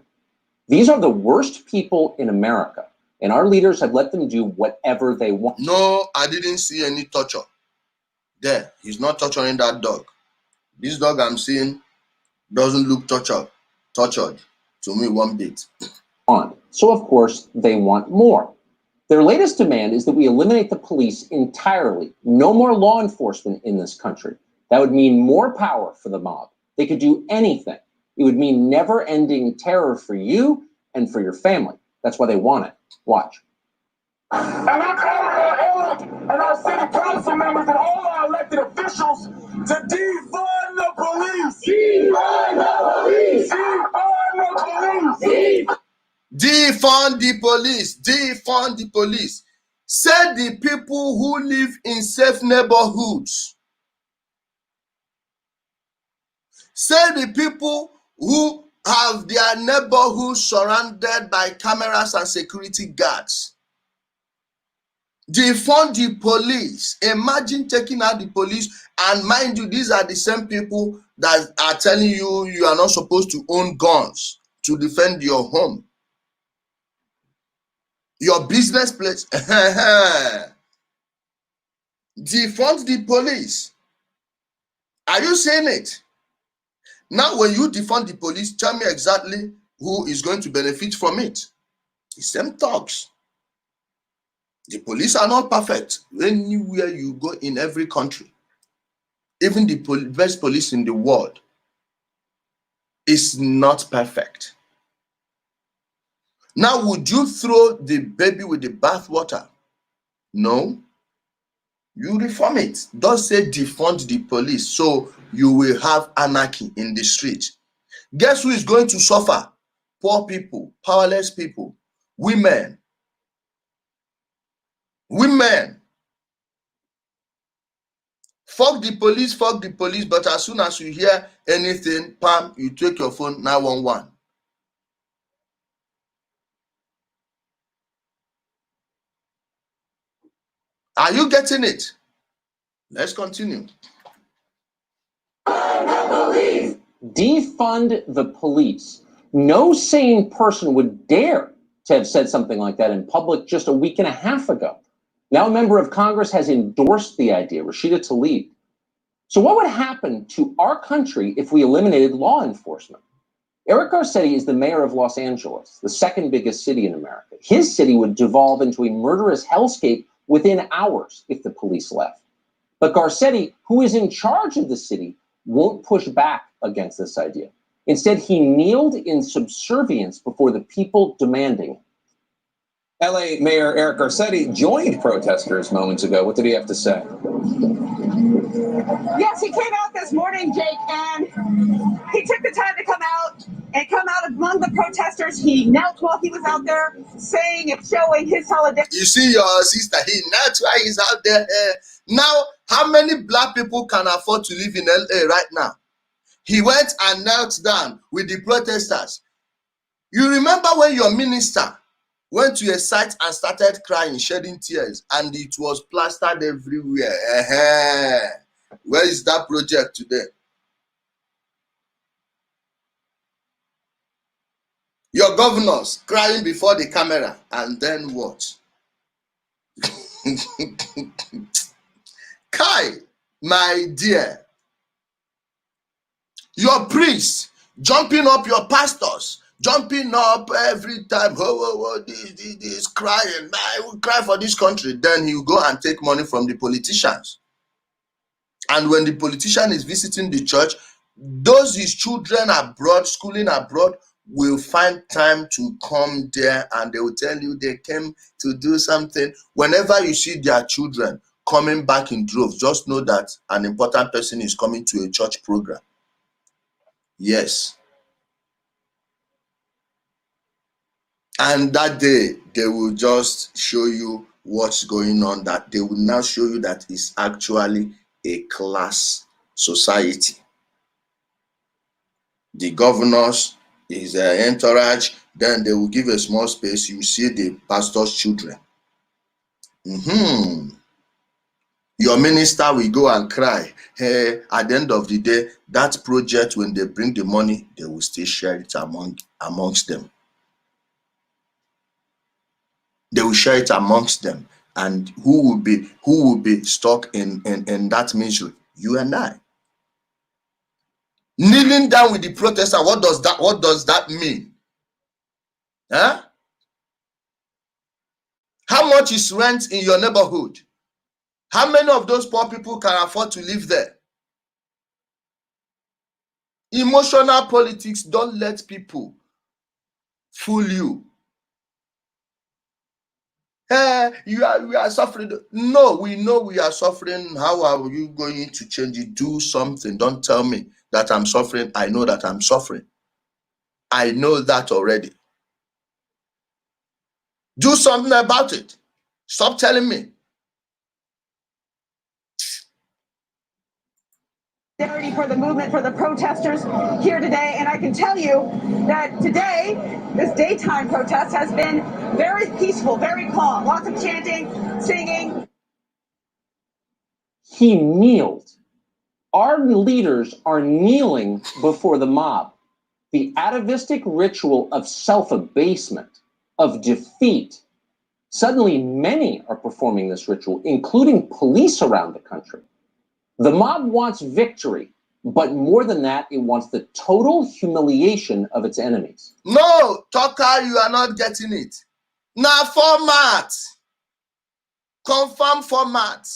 These are the worst people in America, and our leaders have let them do whatever they want. No, I didn't see any torture. There, he's not torturing that dog. This dog I'm seeing doesn't look tortured to me one bit. So, of course, they want more. Their latest demand is that we eliminate the police entirely. No more law enforcement in this country. That would mean more power for the mob. They could do anything. It would mean never-ending terror for you and for your family. That's why they want it. Watch. And I call on Eric and our city council members and all our elected officials to defund the police. Defund the police. Defund the police. Defund the police. Defund the police. Say the people who live in safe neighborhoods. Say the people who have their neighborhoods surrounded by cameras and security guards. Defund the police. Imagine taking out the police, and mind you, these are the same people that are telling you you are not supposed to own guns to defend your home, your business place. Defund the police. Are you saying it? Now, when you defund the police, tell me exactly who is going to benefit from it. The same talks. The police are not perfect. Anywhere you go in every country, even the best police in the world is not perfect. Now, would you throw the baby with the bathwater? No. You reform it. Don't say defund the police so you will have anarchy in the street. Guess who is going to suffer? Poor people, powerless people, women. Women. Fuck the police, but as soon as you hear anything, pam, you take your phone, 911. Are you getting it? Let's continue. Defund the police. No sane person would dare to have said something like that in public just a week and a half ago. Now a member of Congress has endorsed the idea, Rashida Tlaib. So what would happen to our country if we eliminated law enforcement? Eric Garcetti is the mayor of Los Angeles, the second biggest city in America. His city would devolve into a murderous hellscape within hours if the police left. But Garcetti, who is in charge of the city, won't push back against this idea. Instead, he kneeled in subservience before the people demanding it. LA Mayor Eric Garcetti joined protesters moments ago. What did he have to say? Yes, he came out this morning, Jake, and he took the time to come out among the protesters. He knelt while he was out there saying and showing his solidarity. You see your sister, he knelt while he's out there. Now, how many black people can afford to live in LA right now? He went and knelt down with the protesters. You remember when your minister went to a site and started crying, shedding tears, and it was plastered everywhere. Where is that project today? Your governors crying before the camera, and then what? Kai, my dear, your priests jumping up, your pastors jumping up every time. This crying. I will cry for this country. Then he will go and take money from the politicians. And when the politician is visiting the church, those his children abroad, schooling abroad, will find time to come there, and they will tell you they came to do something. Whenever you see their children coming back in droves, just know that an important person is coming to a church program. Yes. And that day, they will just show you what's going on, that they will now show you that it's actually a class society. The governors, his entourage, then they will give a small space. You see the pastor's children. Your minister will go and cry. Hey, at the end of the day, that project, when they bring the money, they will still share it amongst them. They will share it amongst them. And who will be stuck in that misery? You and I. Kneeling down with the protester, what does that mean? Huh? How much is rent in your neighborhood? How many of those poor people can afford to live there? Emotional politics, don't let people fool you. Hey, we are suffering. No, we know we are suffering. How are you going to change it? Do something. Don't tell me that I'm suffering. I know that I'm suffering. I know that already. Do something about it. Stop telling me. For the movement, for the protesters here today, and I can tell you that today, this daytime protest has been very peaceful, very calm, lots of chanting, singing. He kneeled. Our leaders are kneeling before the mob. The atavistic ritual of self-abasement, of defeat. Suddenly, many are performing this ritual, including police around the country. The mob wants victory, but more than that, it wants the total humiliation of its enemies. No, Tucker, you are not getting it. Now, format. Confirm format.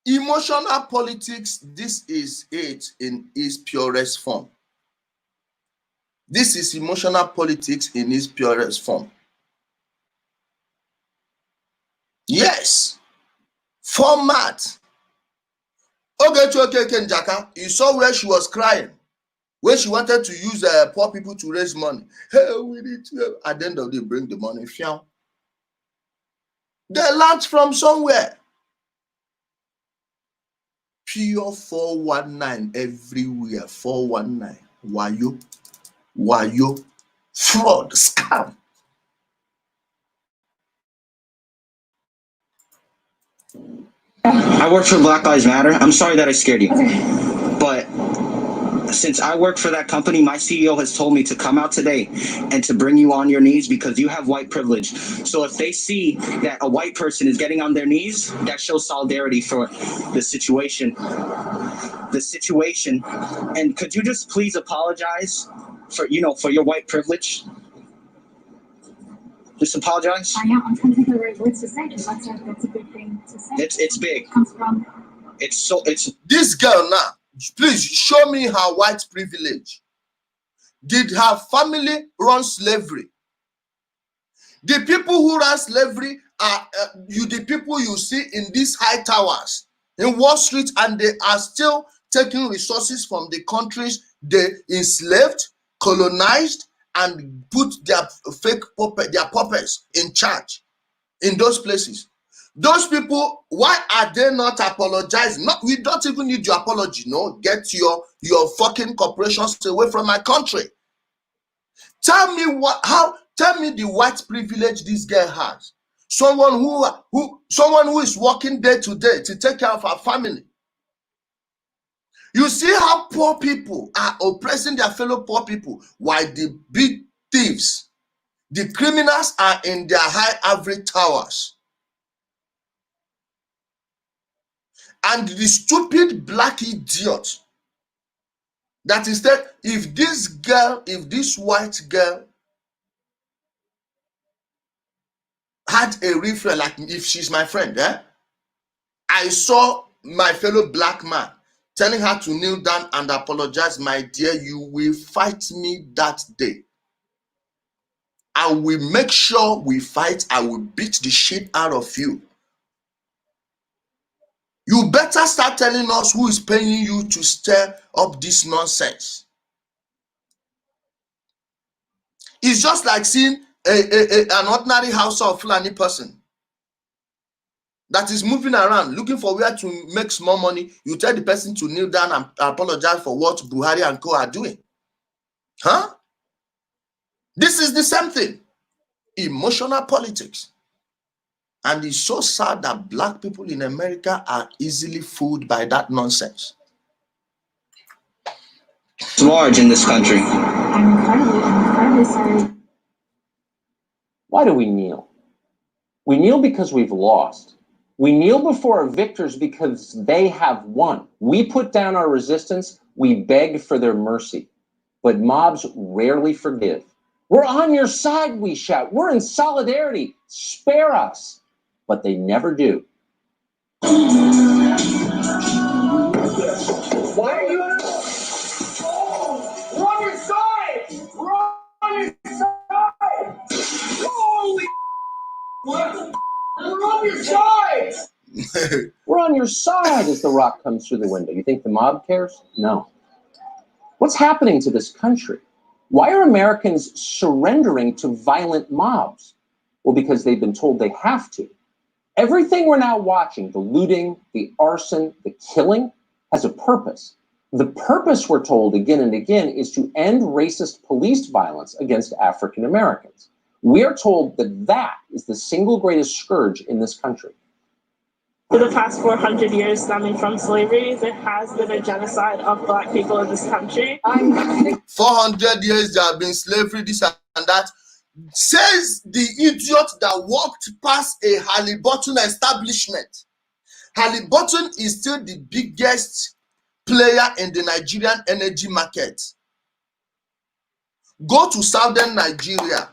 Emotional politics, this is it in its purest form. This is emotional politics in its purest form. Yes. Format. Ogechi Njaka, you saw where she was crying, when she wanted to use poor people to raise money. Hey, we need to, at the end of the day, bring the money. They learned from somewhere. Pure 419 everywhere. 419. Wayo, fraud, scam. I work for Black Lives Matter. I'm sorry that I scared you. But since I work for that company, my CEO has told me to come out today and to bring you on your knees because you have white privilege. So if they see that a white person is getting on their knees, that shows solidarity for the situation. And could you just please apologize for your white privilege? Just apologize. I am. I'm trying to think of the right words to say because that's a good thing to say. It's big. It comes from. It's this girl now. Please show me her white privilege. Did her family run slavery? The people who run slavery are the people you see in these high towers in Wall Street, and they are still taking resources from the countries they enslaved, colonized, and put their puppets in charge in those places. Those people, why are they not apologizing? No, we don't even need your apology. No, get your fucking corporations away from my country. Tell me tell me the white privilege this girl has. Someone who is working day to day to take care of her family. You see how poor people are oppressing their fellow poor people, while the big thieves, the criminals, are in their high average towers. And the stupid black idiot that is that if this white girl had a real friend, like if she's my friend, I saw my fellow black man telling her to kneel down and apologize. My dear, you will fight me that day. I will make sure we fight. I will beat the shit out of you. You better start telling us who is paying you to stir up this nonsense. It's just like seeing an ordinary house of Fulani person that is moving around looking for where to make small money. You tell the person to kneel down and apologize for what Buhari and co are doing. Huh? This is the same thing. Emotional politics. And it's so sad that black people in America are easily fooled by that nonsense. It's large in this country. I'm incredibly sorry. Why do we kneel? We kneel because we've lost. We kneel before our victors because they have won. We put down our resistance. We beg for their mercy. But mobs rarely forgive. We're on your side, we shout. We're in solidarity. Spare us. But they never do. Why are you on your side? We're on your side. Holy we're on your side. We're on your side as the rock comes through the window. You think the mob cares? No. What's happening to this country? Why are Americans surrendering to violent mobs? Well, because they've been told they have to. Everything we're now watching, the looting, the arson, the killing, has a purpose. The purpose, we're told again and again, is to end racist police violence against African Americans. We are told that that is the single greatest scourge in this country. For the past 400 years stemming from slavery, there has been a genocide of Black people in this country. 400 years there have been slavery, this and that. Says the idiot that walked past a Halliburton establishment. Halliburton is still the biggest player in the Nigerian energy market. Go to southern Nigeria.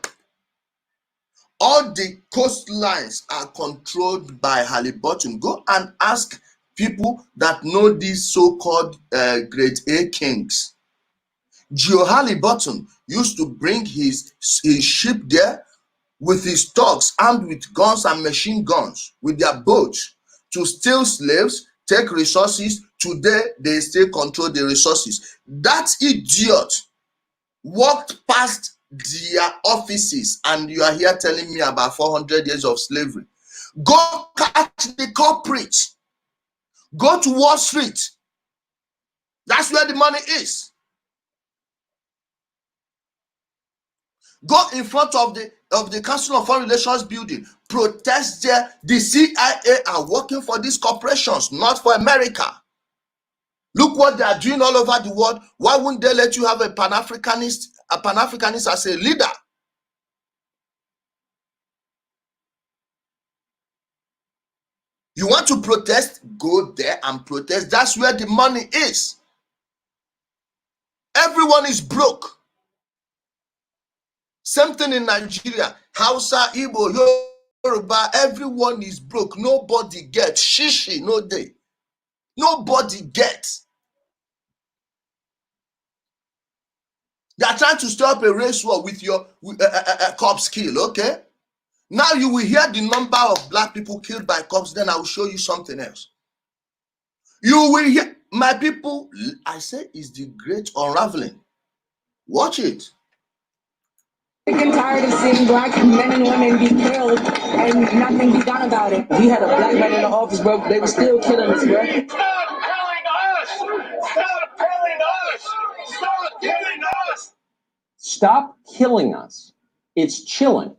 All the coastlines are controlled by Halliburton. Go and ask people that know these so-called grade A kings. Geo Halliburton used to bring his ship there with his thugs armed with guns and machine guns with their boats to steal slaves, take resources. Today, they still control the resources. That idiot walked past their offices and you are here telling me about 400 years of slavery. Go catch the culprit. Go to Wall Street. That's where the money is. Go in front of the Council of Foreign Relations building. Protest there. The CIA are working for these corporations, not for America. Look what they are doing all over the world. Why wouldn't they let you have a Pan-Africanist as a leader? You want to protest? Go there and protest. That's where the money is. Everyone is broke. Same thing in Nigeria. Hausa, Igbo, Yoruba, everyone is broke. Nobody gets. Shishi, no day. Nobody gets. They are trying to stop a race war with your cops kill, okay? Now you will hear the number of black people killed by cops, then I will show you something else. You will hear, my people, I say it's the great unraveling. Watch it. Sick and tired of seeing black men and women be killed and nothing be done about it. We had a black man in the office, bro. They were still killing us, bro. Stop killing us! Stop killing us! Stop killing us! Stop killing us. It's chilling.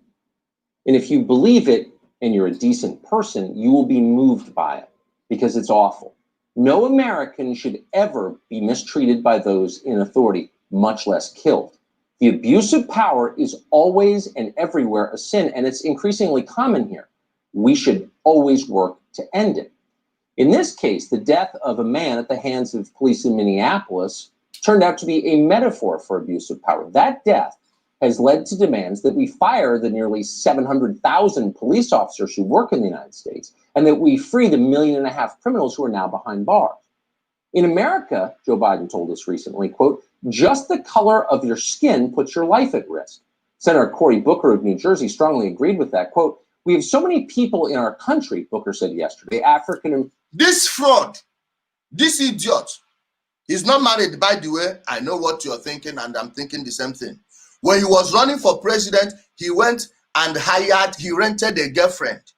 And if you believe it and you're a decent person, you will be moved by it because it's awful. No American should ever be mistreated by those in authority, much less killed. The abuse of power is always and everywhere a sin, and it's increasingly common here. We should always work to end it. In this case, the death of a man at the hands of police in Minneapolis turned out to be a metaphor for abuse of power. That death has led to demands that we fire the nearly 700,000 police officers who work in the United States, and that we free the 1.5 million criminals who are now behind bars. In America, Joe Biden told us recently, quote, just the color of your skin puts your life at risk. Senator Cory Booker of New Jersey strongly agreed with that. Quote, we have so many people in our country, Booker said yesterday, This fraud, this idiot, he's not married, by the way. I know what you're thinking, and I'm thinking the same thing. When he was running for president, he went and he rented a girlfriend.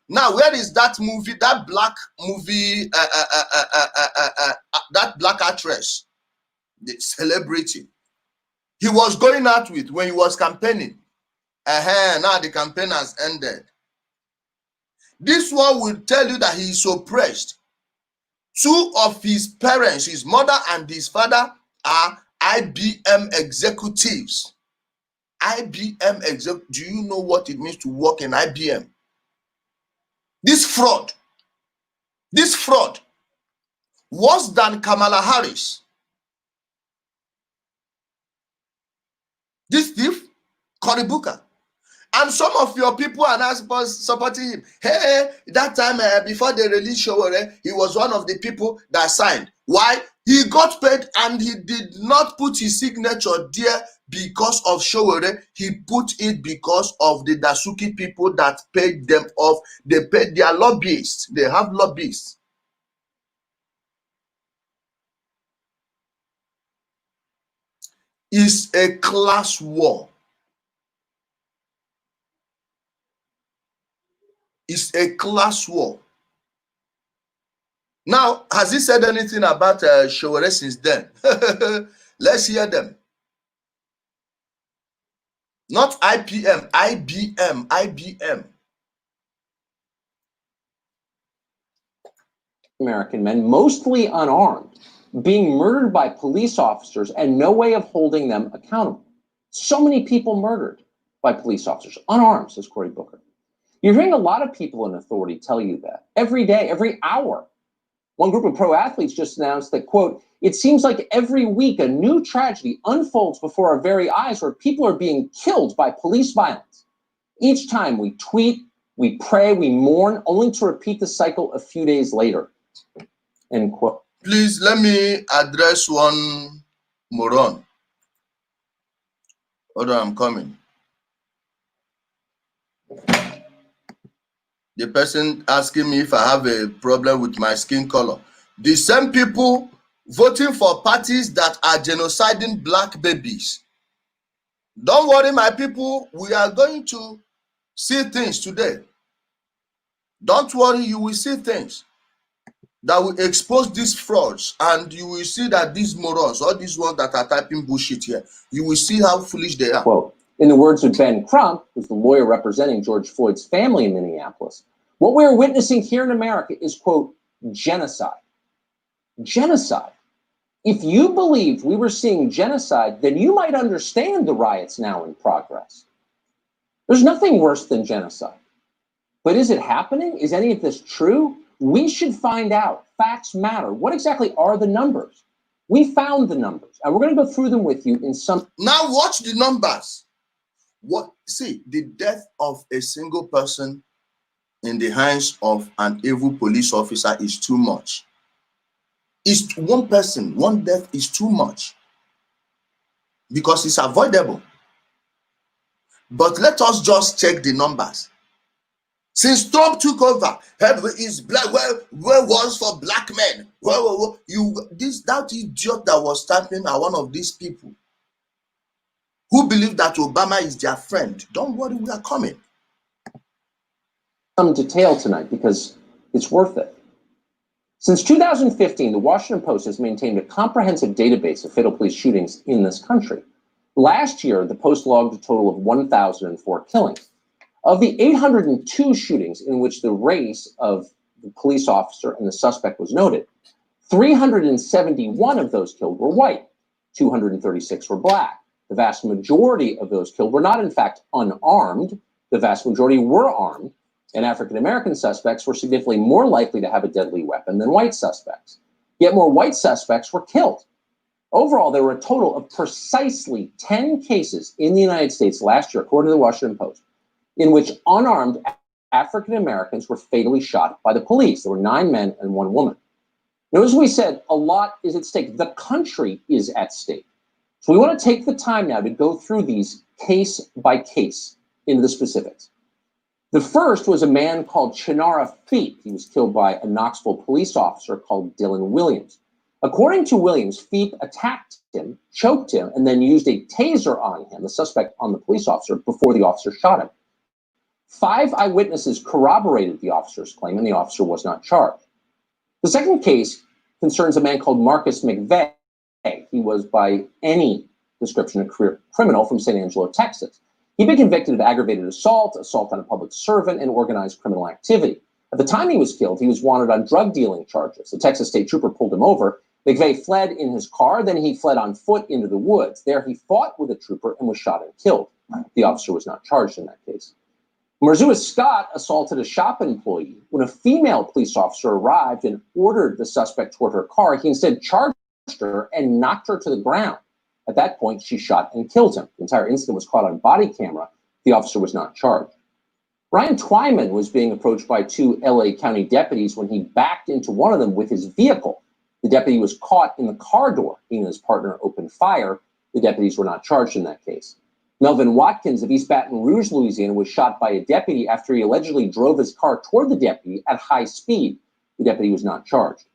Now, where is that movie, that black movie, that black actress, the celebrity he was going out with when he was campaigning? Now the campaign has ended. This one will tell you that he is oppressed. Two of his parents, his mother and his father, are IBM executives. IBM exec. Do you know what it means to work in IBM? This fraud, worse than Kamala Harris. This thief, Cory Booker. And some of your people are not supporting him. Hey, that time before they released Sowore, he was one of the people that signed. Why? He got paid and he did not put his signature there because of Sowore. He put it because of the Dasuki people that paid them off. They paid their lobbyists. They have lobbyists. It's a class war. It's a class war. Now, has he said anything about Sowore since then? Let's hear them. Not IPM, IBM. American men, mostly unarmed, being murdered by police officers and no way of holding them accountable. So many people murdered by police officers, unarmed, says Cory Booker. You're hearing a lot of people in authority tell you that every day, every hour. One group of pro athletes just announced that, quote, it seems like every week a new tragedy unfolds before our very eyes where people are being killed by police violence. Each time we tweet, we pray, we mourn, only to repeat the cycle a few days later, end quote. Please let me address one moron. Hold on, I'm coming. The person asking me if I have a problem with my skin color. The same people voting for parties that are genociding black babies. Don't worry, my people, we are going to see things today. Don't worry, you will see things that will expose these frauds, and you will see that these morons, all these ones that are typing bullshit here, you will see how foolish they are. Quote, in the words of Ben Crump, who's the lawyer representing George Floyd's family in Minneapolis, what we're witnessing here in America is, quote, genocide. Genocide. If you believed we were seeing genocide, then you might understand the riots now in progress. There's nothing worse than genocide. But is it happening? Is any of this true? We should find out. Facts matter. What exactly are the numbers? We found the numbers, and we're going to go through them with you in some. Now watch the numbers. What? See, the death of a single person in the hands of an evil police officer is too much. It's one person, one death is too much because it's avoidable. But let us just check the numbers. Since Trump took over, is black. Where was for black men? That idiot that was typing are one of these people who believe that Obama is their friend. Don't worry, we are coming. Some detail tonight because it's worth it. Since 2015, the Washington Post has maintained a comprehensive database of fatal police shootings in this country. Last year, the Post logged a total of 1,004 killings. Of the 802 shootings in which the race of the police officer and the suspect was noted, 371 of those killed were white, 236 were black. The vast majority of those killed were not, in fact, unarmed. The vast majority were armed, and African-American suspects were significantly more likely to have a deadly weapon than white suspects. Yet more white suspects were killed. Overall, there were a total of precisely 10 cases in the United States last year, according to the Washington Post, in which unarmed African-Americans were fatally shot by the police. There were 9 men and 1 woman. Now, as we said, a lot is at stake. The country is at stake. So we want to take the time now to go through these case by case into the specifics. The first was a man called Chinara Feep. He was killed by a Knoxville police officer called Dylan Williams. According to Williams, Feep attacked him, choked him, and then used a taser on him, the suspect on the police officer, before the officer shot him. 5 eyewitnesses corroborated the officer's claim, and the officer was not charged. The second case concerns a man called Marcus McVeigh. He was, by any description, a career criminal from San Angelo, Texas. He'd been convicted of aggravated assault, assault on a public servant, and organized criminal activity. At the time he was killed, he was wanted on drug dealing charges. The Texas state trooper pulled him over. McVeigh fled in his car, then he fled on foot into the woods. There he fought with a trooper and was shot and killed. The officer was not charged in that case. Marzua Scott assaulted a shop employee. When a female police officer arrived and ordered the suspect toward her car, he instead charged her and knocked her to the ground. At that point, she shot and killed him. The entire incident was caught on body camera. The officer was not charged. Ryan Twyman was being approached by two LA County deputies when he backed into one of them with his vehicle. The deputy was caught in the car door. He and his partner opened fire. The deputies were not charged in that case. Melvin Watkins of East Baton Rouge, Louisiana, was shot by a deputy after he allegedly drove his car toward the deputy at high speed. The deputy was not charged.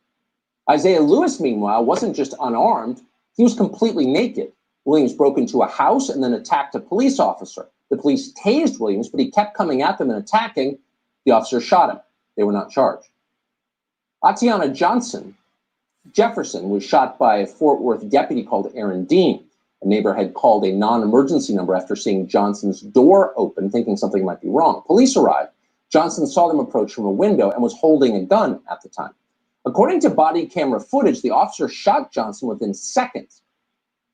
Isaiah Lewis, meanwhile, wasn't just unarmed. He was completely naked. Williams broke into a house and then attacked a police officer. The police tased Williams, but he kept coming at them and attacking. The officer shot him. They were not charged. Atiana Jefferson was shot by a Fort Worth deputy called Aaron Dean. A neighbor had called a non-emergency number after seeing Johnson's door open, thinking something might be wrong. Police arrived. Johnson saw them approach from a window and was holding a gun at the time. According to body camera footage, the officer shot Johnson within seconds.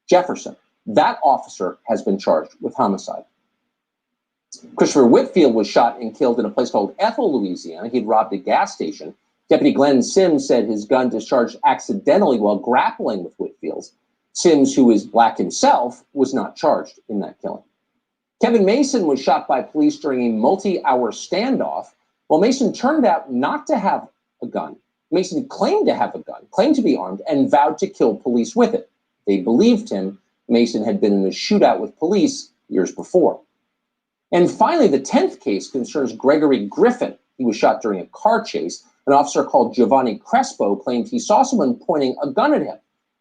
Jefferson, that officer, has been charged with homicide. Christopher Whitfield was shot and killed in a place called Ethel, Louisiana. He'd robbed a gas station. Deputy Glenn Sims said his gun discharged accidentally while grappling with Whitfield's. Sims, who is black himself, was not charged in that killing. Kevin Mason was shot by police during a multi-hour standoff. While Mason turned out not to have a gun, Mason claimed to have a gun, claimed to be armed, and vowed to kill police with it. They believed him. Mason had been in a shootout with police years before. And finally, the 10th case concerns Gregory Griffin. He was shot during a car chase. An officer called Giovanni Crespo claimed he saw someone pointing a gun at him.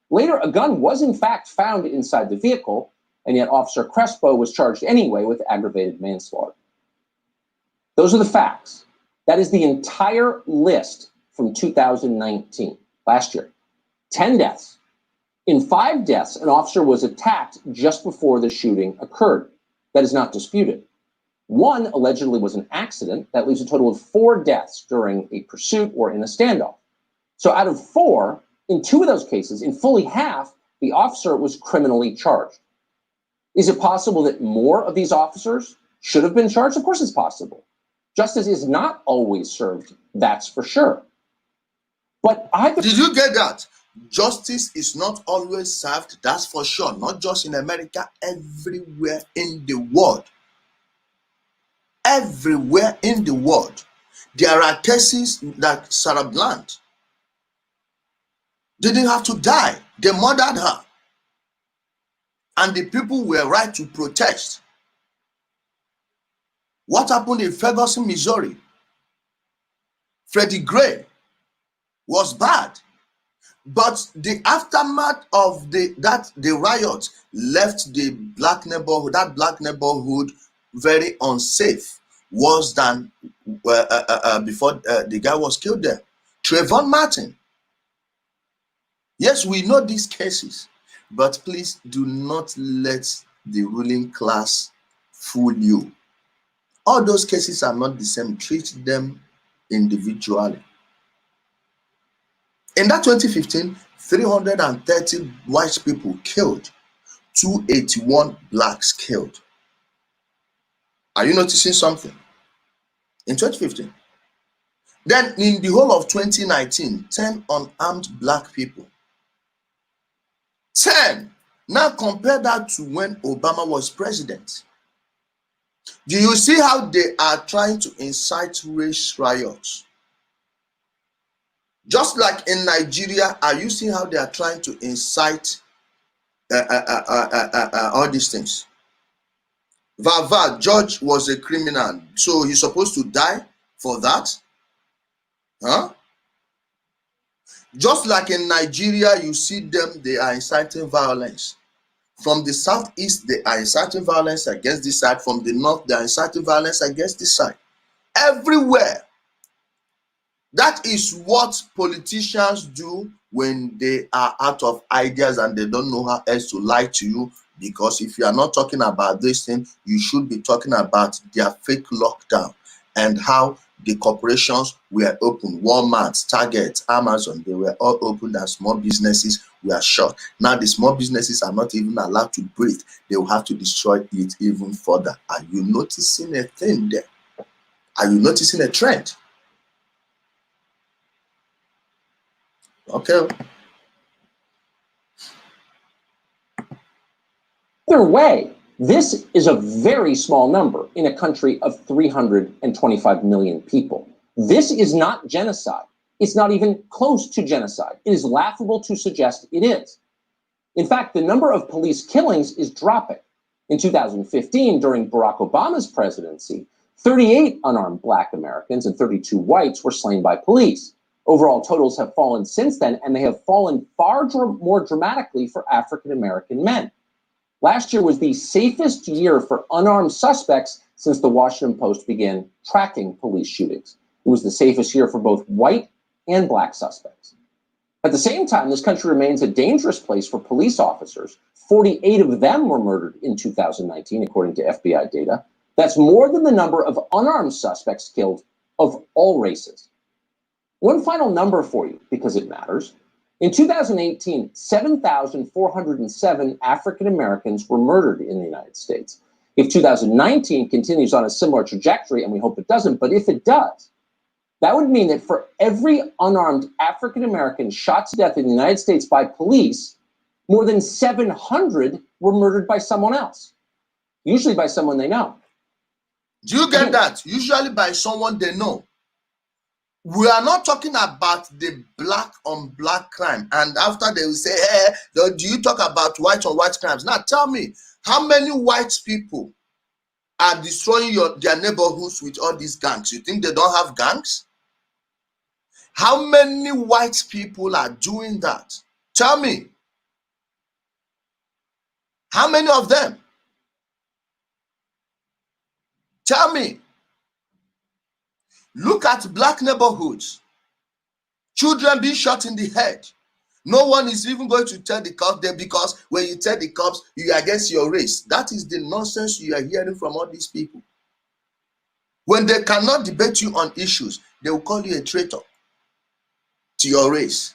Later, a gun was in fact found inside the vehicle, and yet Officer Crespo was charged anyway with aggravated manslaughter. Those are the facts. That is the entire list from 2019, last year. 10 deaths. In 5 deaths, an officer was attacked just before the shooting occurred. That is not disputed. 1 allegedly was an accident. That leaves a total of 4 deaths during a pursuit or in a standoff. So out of 4, in 2 of those cases, in fully half, the officer was criminally charged. Is it possible that more of these officers should have been charged? Of course it's possible. Justice is not always served, that's for sure. But Did you get that? Justice is not always served, that's for sure. Not just in America, everywhere in the world. Everywhere in the world. There are cases like Sarah Bland didn't have to die. They murdered her. And the people were right to protest. What happened in Ferguson, Missouri? Freddie Gray was bad. But the aftermath of the riot left the black neighborhood, that black neighborhood, very unsafe, worse than before the guy was killed there. Trayvon Martin. Yes, we know these cases, but please do not let the ruling class fool you. All those cases are not the same. Treat them individually. In that 2015, 330 white people killed, 281 blacks killed. Are you noticing something? In 2015. Then in the whole of 2019, 10 unarmed black people. 10. Now compare that to when Obama was president. Do you see how they are trying to incite race riots? Just like in Nigeria, are you seeing how they are trying to incite all these things? Vava, George was a criminal, so he's supposed to die for that? Huh? Just like in Nigeria, you see them, they are inciting violence. From the southeast, they are inciting violence against this side. From the north, they are inciting violence against this side. Everywhere. That is what politicians do when they are out of ideas and they don't know how else to lie to you. Because if you are not talking about this thing, you should be talking about their fake lockdown and how the corporations were open. Walmart, Target, Amazon, they were all open, and small businesses were shut. Now the small businesses are not even allowed to breathe. They will have to destroy it even further. Are you noticing a thing there? Are you noticing a trend? Okay. Either way, this is a very small number in a country of 325 million people. This is not genocide. It's not even close to genocide. It is laughable to suggest it is. In fact, the number of police killings is dropping. In 2015, during Barack Obama's presidency, 38 unarmed Black Americans and 32 whites were slain by police. Overall totals have fallen since then, and they have fallen far more dramatically for African American men. Last year was the safest year for unarmed suspects since the Washington Post began tracking police shootings. It was the safest year for both white and Black suspects. At the same time, this country remains a dangerous place for police officers. 48 of them were murdered in 2019, according to FBI data. That's more than the number of unarmed suspects killed of all races. One final number for you, because it matters. In 2018, 7,407 African Americans were murdered in the United States. If 2019 continues on a similar trajectory, and we hope it doesn't, but if it does, that would mean that for every unarmed African American shot to death in the United States by police, more than 700 were murdered by someone else, usually by someone they know. Do you get that? Usually by someone they know. We are not talking about the black on black crime. And after they will say, hey, do you talk about white on white crimes? Now tell me, how many white people are destroying their neighborhoods with all these gangs? You think they don't have gangs? How many white people are doing that? Tell me. How many of them? Tell me. Look at black neighborhoods. Children being shot in the head. No one is even going to tell the cops there, because when you tell the cops you are against your race, that is the nonsense you are hearing from all these people. When they cannot debate you on issues, they will call you a traitor to your race.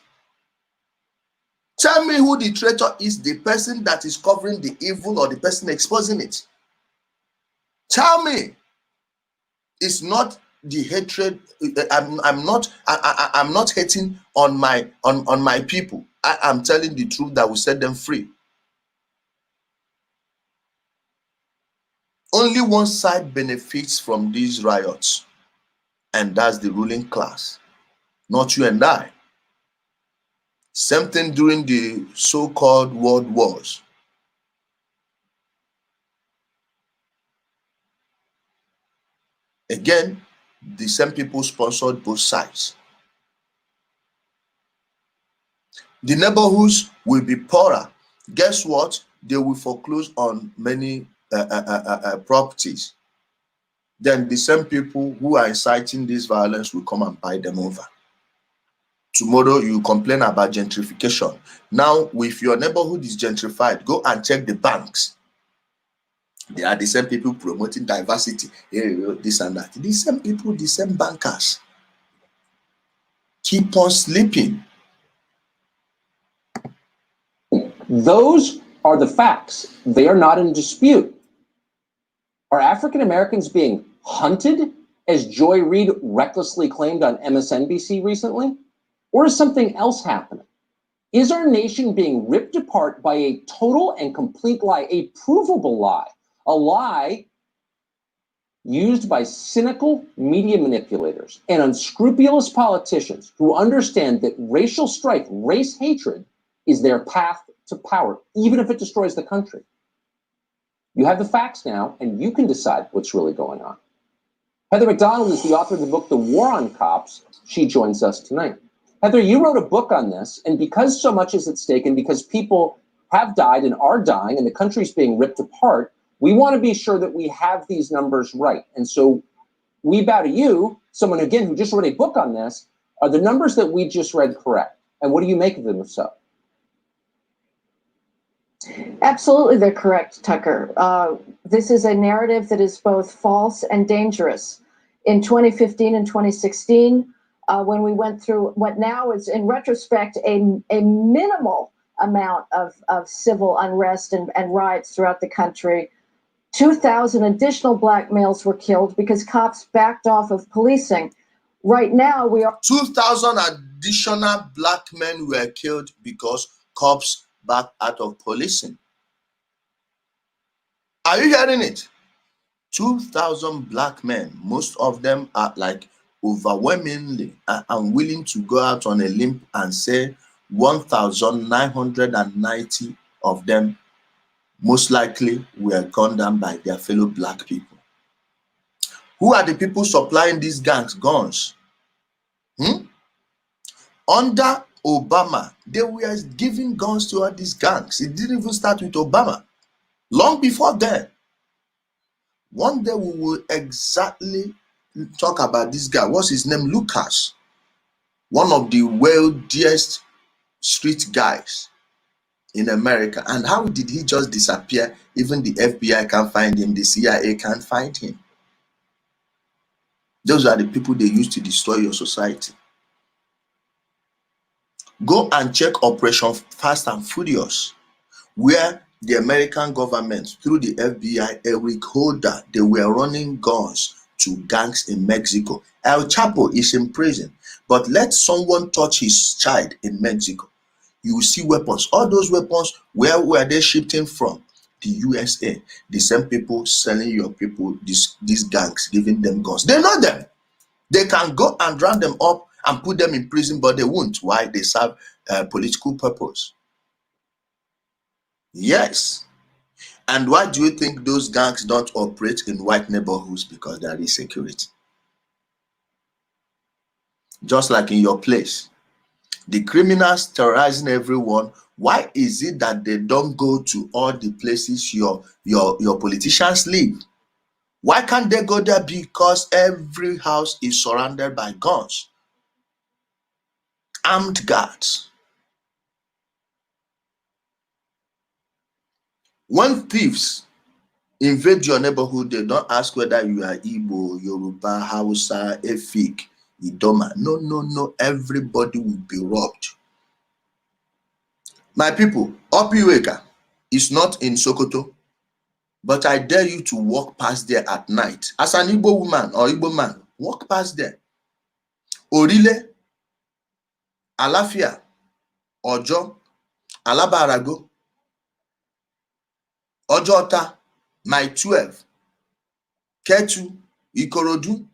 Tell me who the traitor is, the person that is covering the evil or the person exposing it. Tell me. It's not the hatred. I'm not hating on my people. I am telling the truth that will set them free. Only one side benefits from these riots, and that's the ruling class, not you and I. Same thing during the so-called world wars. Again, the same people sponsored both sides. The neighborhoods will be poorer. Guess what? They will foreclose on many properties. Then the same people who are inciting this violence will come and buy them over. Tomorrow you complain about gentrification. Now, if your neighborhood is gentrified, go and check the banks. They are the same people promoting diversity, this and that. The same people, the same bankers. Keep on sleeping. Those are the facts. They are not in dispute. Are African Americans being hunted, as Joy Reid recklessly claimed on MSNBC recently? Or is something else happening? Is our nation being ripped apart by a total and complete lie, a provable lie? A lie used by cynical media manipulators and unscrupulous politicians who understand that racial strife, race hatred, is their path to power, even if it destroys the country. You have the facts now, and you can decide what's really going on. Heather Mac Donald is the author of the book, The War on Cops. She joins us tonight. Heather, you wrote a book on this, and because so much is at stake, and because people have died and are dying, and the country's being ripped apart, we want to be sure that we have these numbers right. And so we bow to you, someone, again, who just wrote a book on this. Are the numbers that we just read correct? And what do you make of them if so? Absolutely, they're correct, Tucker. This is a narrative that is both false and dangerous. in 2015 and 2016, when we went through what now is, in retrospect, a minimal amount of civil unrest and riots throughout the country. 2,000 additional black males were killed because cops backed off of policing. Right now, we are 2,000 additional black men were killed because cops backed out of policing. Are you hearing it? 2,000 black men, most of them are like overwhelmingly unwilling to go out on a limb and say 1,990 of them most likely were gunned down by their fellow black people. Who are the people supplying these gangs guns? Under Obama, they were giving guns to all these gangs. It didn't even start with Obama. Long before then. One day we will exactly talk about this guy. What's his name? Lucas. One of the wealthiest street guys in America. And how did he just disappear? Even the FBI can't find him. The CIA can't find him. Those are the people they use to destroy your society. Go and check Operation Fast and Furious, where the American government, through the FBI, Eric Holder, they were running guns to gangs in Mexico. El Chapo is in prison, but let someone touch his child in Mexico. You will see weapons. All those weapons, where were they shipping from? The USA. The same people selling your people, these gangs, giving them guns. They know them. They can go and round them up and put them in prison, but they won't. Why? They serve political purpose. Yes. And why do you think those gangs don't operate in white neighborhoods? Because there is security. Just like in your place. The criminals terrorizing everyone. Why is it that they don't go to all the places your politicians live? Why can't they go there? Because every house is surrounded by guns. Armed guards. When thieves invade your neighborhood, they don't ask whether you are Igbo, Yoruba, Hausa, Efik, Idoma. No. Everybody will be robbed. My people, Opiweka is not in Sokoto, but I dare you to walk past there at night. As an Igbo woman or Igbo man, walk past there. Orile, Alafia, Ojo, Alabarago, Ojota, My 12, Ketu, Ikorodu,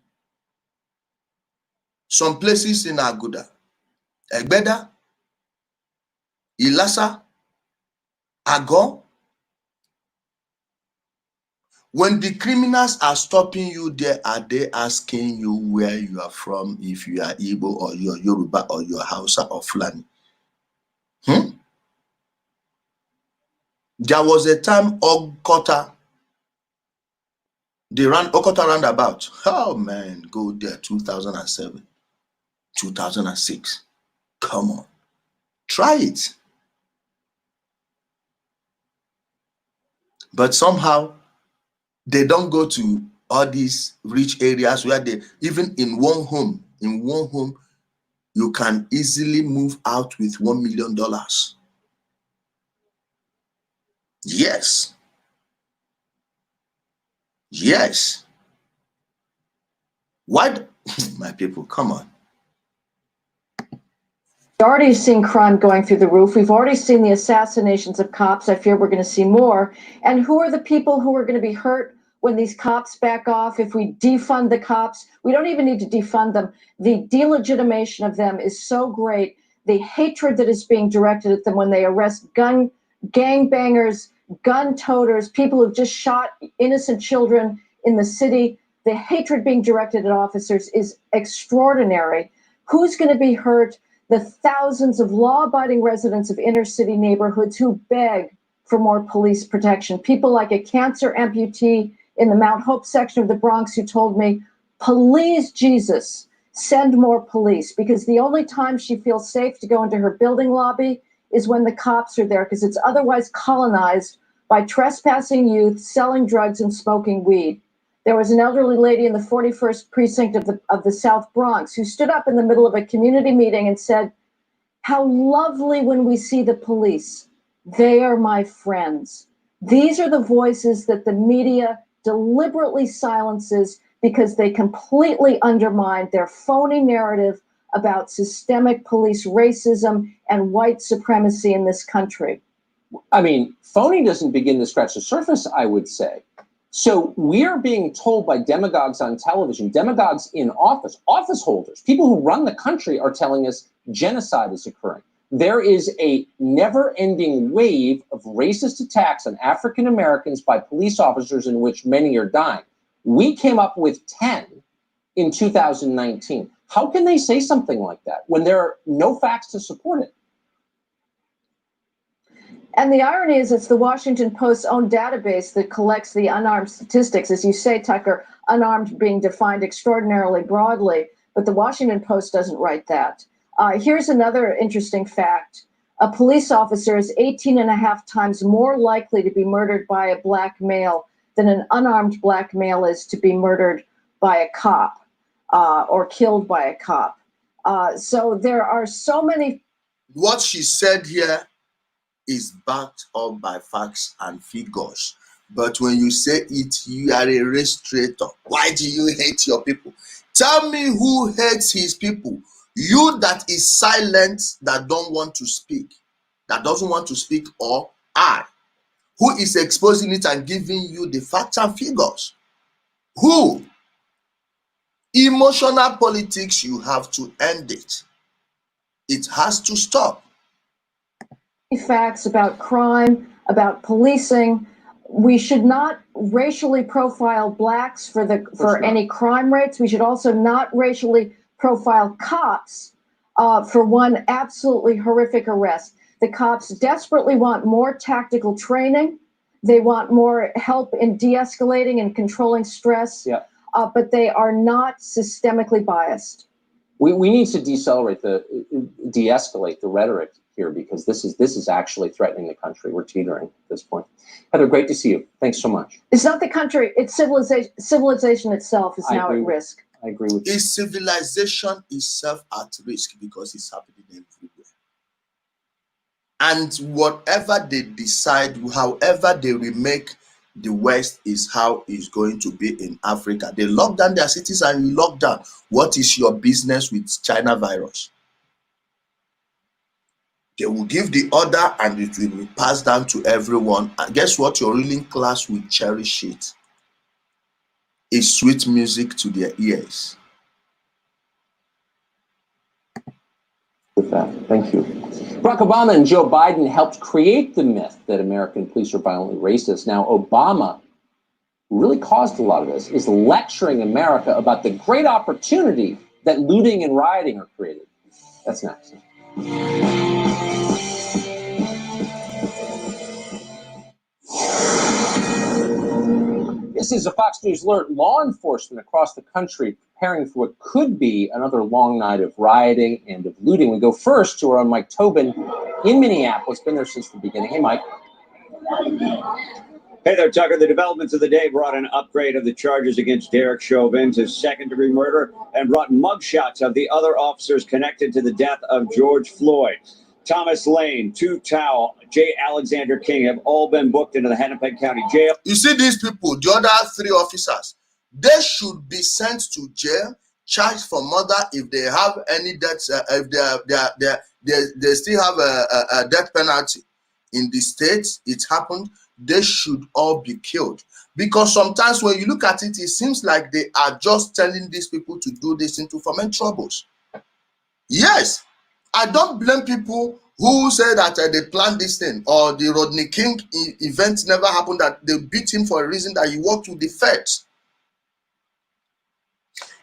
some places in Aguda, Egbeda, Ilasa, Ago. When the criminals are stopping you there, are they asking you where you are from, if you are Igbo or you're Yoruba or you're Hausa or Fulani? There was a time Okota, they ran Okota roundabout. Oh man, go there 2007, 2006. Come on, try it. But somehow they don't go to all these rich areas where they, even in one home, you can easily move out with $1 million. Yes. Yes. Why? My people, come on. We've already seen crime going through the roof. We've already seen the assassinations of cops. I fear we're going to see more. And who are the people who are going to be hurt when these cops back off? If we defund the cops, we don't even need to defund them. The delegitimation of them is so great. The hatred that is being directed at them when they arrest gangbangers, gun toters, people who've just shot innocent children in the city, the hatred being directed at officers is extraordinary. Who's going to be hurt? The thousands of law-abiding residents of inner city neighborhoods who beg for more police protection. People like a cancer amputee in the Mount Hope section of the Bronx who told me, please, Jesus, send more police, because the only time she feels safe to go into her building lobby is when the cops are there, because it's otherwise colonized by trespassing youth, selling drugs, and smoking weed. There was an elderly lady in the 41st precinct of the South Bronx who stood up in the middle of a community meeting and said, "How lovely when we see the police. They are my friends." These are the voices that the media deliberately silences because they completely undermine their phony narrative about systemic police racism and white supremacy in this country. I mean, phony doesn't begin to scratch the surface, I would say. So we're being told by demagogues on television, demagogues in office, office holders, people who run the country are telling us genocide is occurring. There is a never-ending wave of racist attacks on African Americans by police officers in which many are dying. We came up with 10 in 2019. How can they say something like that when there are no facts to support it? And the irony is it's the Washington Post's own database that collects the unarmed statistics. As you say, Tucker, unarmed being defined extraordinarily broadly, but the Washington Post doesn't write that. Here's another interesting fact. A police officer is 18 and a half times more likely to be murdered by a black male than an unarmed black male is to be murdered by a cop or killed by a cop. So there are so many. What she said here is backed up by facts and figures. But when you say it, you are a race traitor. Why do you hate your people? Tell me who hates his people. You that is silent, that don't want to speak, that doesn't want to speak, or I, who is exposing it and giving you the facts and figures? Who? Emotional politics, you have to end it. It has to stop. Facts about crime, about policing. We should not racially profile blacks for any crime rates. We should also not racially profile cops for one absolutely horrific arrest. The cops desperately want more tactical training. They want more help in de-escalating and controlling stress, but they are not systemically biased. We need to de-escalate the rhetoric here, because this is actually threatening the country. We're teetering at this point. Heather, great to see you. Thanks so much. It's not the country, it's civilization itself is now at risk. I agree with you. Is civilization itself at risk because it's happening everywhere? And whatever they decide, however they remake the West, is how it's going to be in Africa. They lock down their cities and you lock down. What is your business with China virus? They will give the order and it will be passed down to everyone. And guess what? Your ruling class will cherish it. It's sweet music to their ears. With that, thank you. Barack Obama and Joe Biden helped create the myth that American police are violently racist. Now, Obama, who really caused a lot of this, is lecturing America about the great opportunity that looting and rioting are created. That's next. This is a Fox News alert. Law enforcement across the country preparing for what could be another long night of rioting and of looting. We go first to our own Mike Tobin in Minneapolis. Been there since the beginning. Hey, Mike. Hey there, Tucker. The developments of the day brought an upgrade of the charges against Derek Chauvin to second-degree murder and brought mugshots of the other officers connected to the death of George Floyd. Thomas Lane, Tu Tao, J. Alexander King have all been booked into the Hennepin County Jail. You see these people, the other three officers, they should be sent to jail, charged for murder if they have any debts, if they still have a death penalty. In the States, it happened. They should all be killed. Because sometimes when you look at it, it seems like they are just telling these people to do this and to foment troubles. Yes. I don't blame people who say that they planned this thing, or the Rodney King event never happened, that they beat him for a reason that he worked with the feds.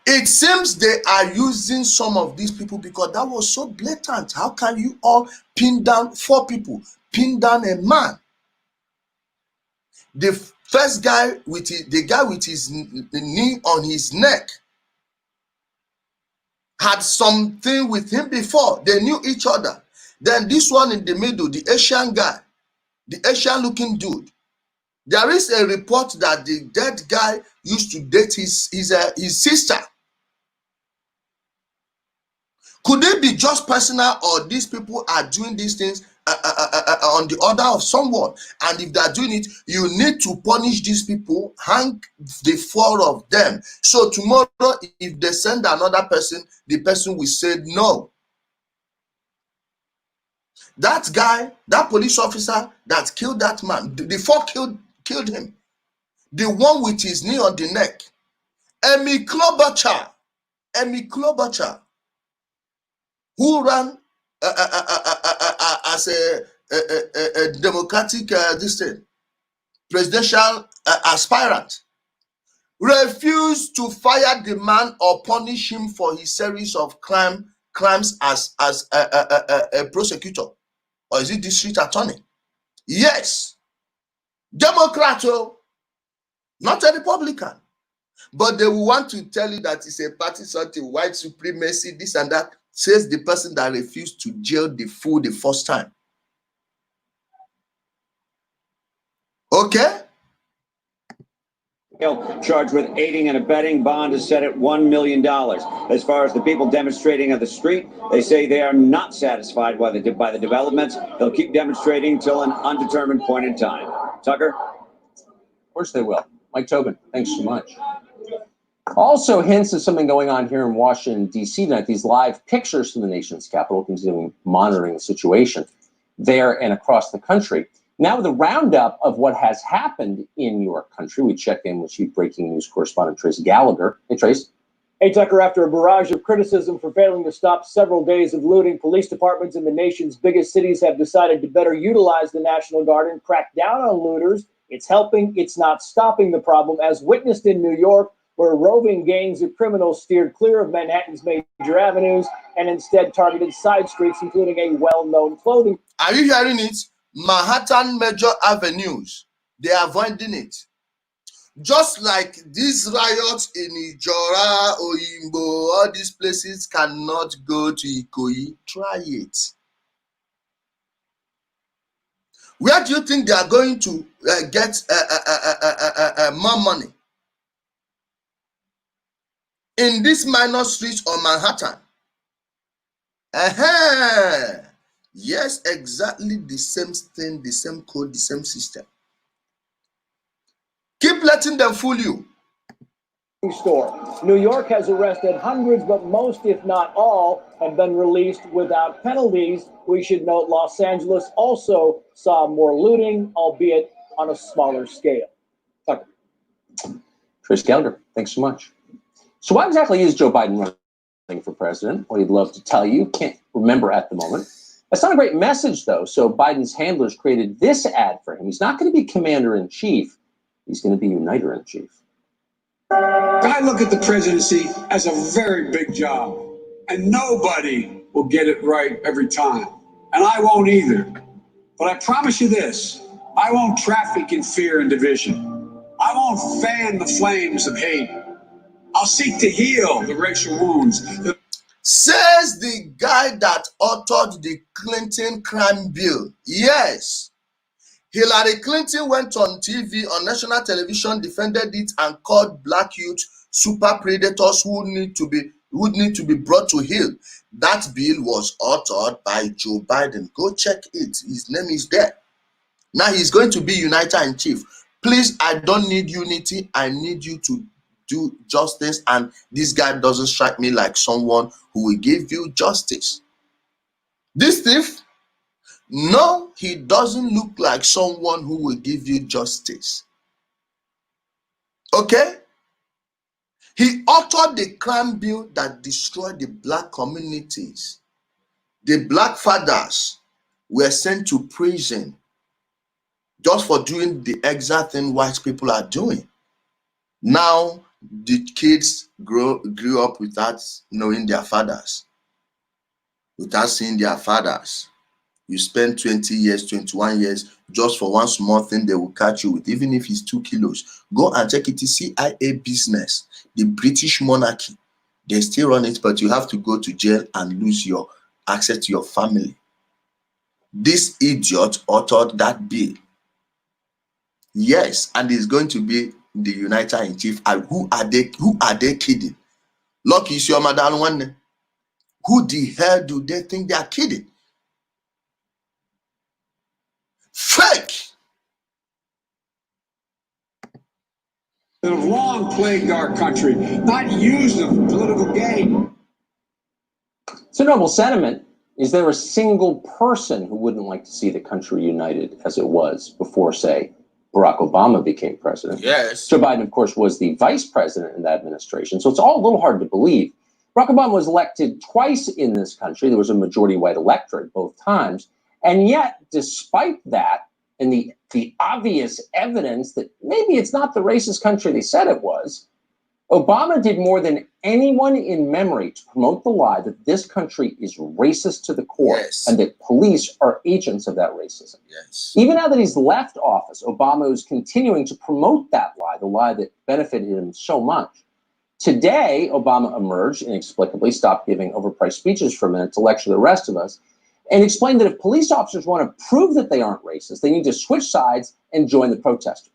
It seems they are using some of these people because that was so blatant. How can you all pin down 4 people, pin down a man? The first guy with the guy with his knee on his neck had something with him before. They knew each other. Then this one in the middle, the Asian guy, the Asian looking dude. There is a report that the dead guy used to date his sister. Could it be just personal, or these people are doing these things on the order of someone? And if they're doing it, you need to punish these people, hang the four of them. So tomorrow, if they send another person, the person will say no. That guy, that police officer that killed that man, the four killed him. The one with his knee on the neck, Emi Klobuchar, who ran as a democratic presidential aspirant, refused to fire the man or punish him for his series of crimes as a prosecutor, or is it district attorney? Yes, Democrat, not a Republican, but they will want to tell you that it's a party something, white supremacy, this and that. Says the person that refused to jail the fool the first time. Okay? Charged with aiding and abetting. Bond is set at $1 million. As far as the people demonstrating on the street, they say they are not satisfied by the developments. They'll keep demonstrating till an undetermined point in time. Tucker? Of course they will. Mike Tobin, thanks so much. Also, hints of something going on here in Washington, D.C. tonight. These live pictures from the nation's capital, continuing monitoring the situation there and across the country. Now, with a roundup of what has happened in your country, we check in with Chief Breaking News correspondent Trace Gallagher. Hey, Trace. Hey, Tucker. After a barrage of criticism for failing to stop several days of looting, police departments in the nation's biggest cities have decided to better utilize the National Guard and crack down on looters. It's helping. It's not stopping the problem, as witnessed in New York, where roving gangs of criminals steered clear of Manhattan's major avenues and instead targeted side streets, including a well-known clothing. Are you hearing it? Manhattan major avenues, they are avoiding it. Just like these riots in Ijora, Oyimbo, all these places cannot go to Ikoyi. Try it. Where do you think they are going to get more money? In this minor streets of Manhattan. Yes, exactly the same thing, the same code, the same system. Keep letting them fool you. Store. New York has arrested hundreds, but most, if not all, have been released without penalties. We should note Los Angeles also saw more looting, albeit on a smaller scale. Tucker. Trace Gallagher, thanks so much. So why exactly is Joe Biden running for president? Well, he'd love to tell you. Can't remember at the moment. That's not a great message, though. So Biden's handlers created this ad for him. He's not going to be commander-in-chief. He's going to be uniter-in-chief. I look at the presidency as a very big job, and nobody will get it right every time. And I won't either. But I promise you this, I won't traffic in fear and division. I won't fan the flames of hate. I'll seek to heal the racial wounds. Says the guy that authored the Clinton crime bill. Yes. Hillary Clinton went on TV, on national television, defended it, and called black youth super predators who need to be brought to heel. That bill was authored by Joe Biden. Go check it. His name is there. Now he's going to be uniter-in-chief. Please, I don't need unity. I need you to do justice, and this guy doesn't strike me like someone who will give you justice. This thief, no, he doesn't look like someone who will give you justice. Okay? He authored the crime bill that destroyed the black communities. The black fathers were sent to prison just for doing the exact thing white people are doing. Now, the kids grew up without knowing their fathers, without seeing their fathers. You spend 20 years, 21 years, just for one small thing they will catch you with, even if it's 2 kilos. Go and check it. It's CIA business. The British monarchy, they still run it, but you have to go to jail and lose your access to your family. This idiot authored that bill. Yes, and he's going to be the uniter in chief. Who are they kidding? Lucky is your madam one. Who the hell do they think they are kidding? Fake. That have long plagued our country, not used them for political gain. So, noble sentiment. Is there a single person who wouldn't like to see the country united as it was before, say, Barack Obama became president? Yes. Joe Biden, of course, was the vice president in that administration. So it's all a little hard to believe. Barack Obama was elected twice in this country. There was a majority white electorate both times. And yet, despite that, and the obvious evidence that maybe it's not the racist country they said it was, Obama did more than anyone in memory to promote the lie that this country is racist to the core, yes, and that police are agents of that racism. Yes. Even now that he's left office, Obama is continuing to promote that lie, the lie that benefited him so much. Today, Obama emerged inexplicably, stopped giving overpriced speeches for a minute to lecture the rest of us, and explained that if police officers want to prove that they aren't racist, they need to switch sides and join the protesters.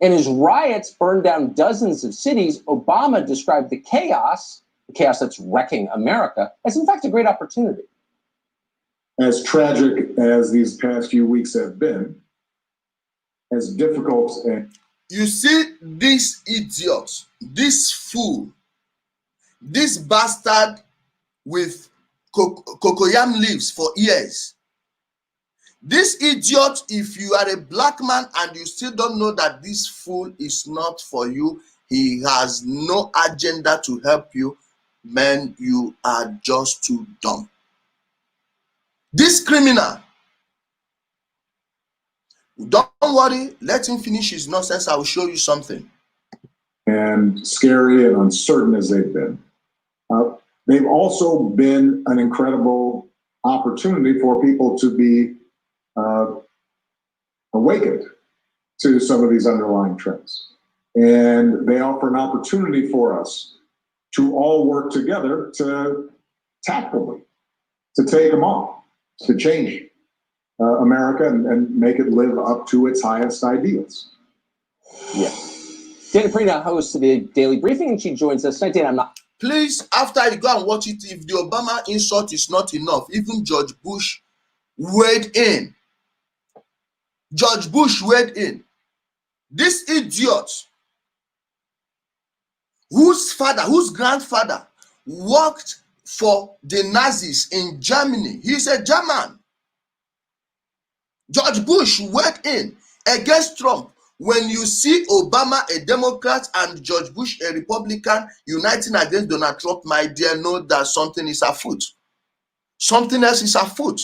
And as riots burned down dozens of cities, Obama described the chaos that's wrecking America, as in fact a great opportunity. As tragic as these past few weeks have been, as difficult and... You see, this idiot, this fool, this bastard with cocoyam leaves for ears. This idiot, if you are a black man and you still don't know that this fool is not for you, he has no agenda to help you, man, you are just too dumb. This criminal, don't worry, let him finish his nonsense. I will show you something. And scary and uncertain as they've been, they've also been an incredible opportunity for people to be awakened to some of these underlying trends. And they offer an opportunity for us to all work together to tackle them, to take them on, to change America and make it live up to its highest ideals. Yeah. Dana Perino hosts the Daily Briefing, and she joins us tonight. Dana, I'm not... Please, after you go and watch it, if the Obama insult is not enough, even George Bush weighed in. George Bush weighed in. This idiot, whose grandfather worked for the Nazis in Germany, he's a German. George Bush weighed in against Trump. When you see Obama, a Democrat, and George Bush, a Republican, uniting against Donald Trump, my dear, know that something is afoot. Something else is afoot.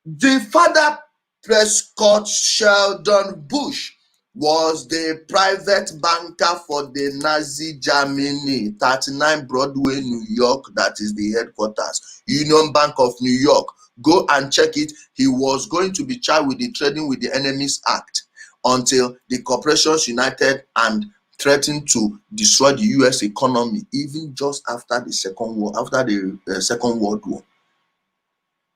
The father, Prescott Sheldon Bush, was the private banker for the Nazi Germany, 39 Broadway, New York. That is the headquarters. Union Bank of New York. Go and check it. He was going to be charged with the Trading with the Enemies Act until the corporations united and threatened to destroy the U.S. economy, even just after the Second World War.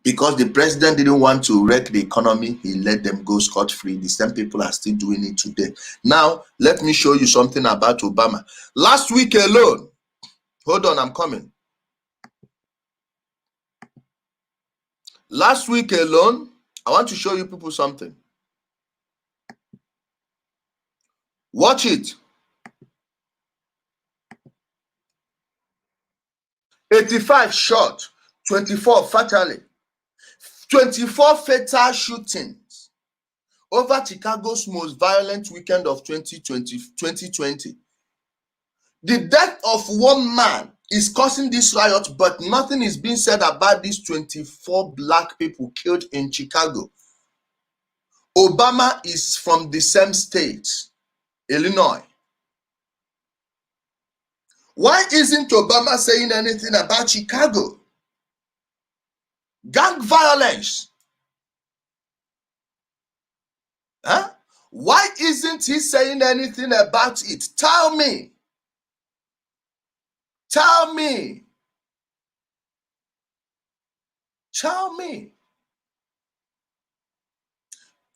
Because the president didn't want to wreck the economy, he let them go scot-free. The same people are still doing it today. Now, let me show you something about Obama. Last week alone, hold on, I'm coming. Last week alone, I want to show you people something. Watch it. 85 shot, 24 fatally. 24 fatal shootings over Chicago's most violent weekend of 2020. The death of one man is causing this riot, but nothing is being said about these 24 black people killed in Chicago. Obama is from the same state, Illinois. Why isn't Obama saying anything about Chicago? Gang violence. Huh? Why isn't he saying anything about it? Tell me. Tell me. Tell me.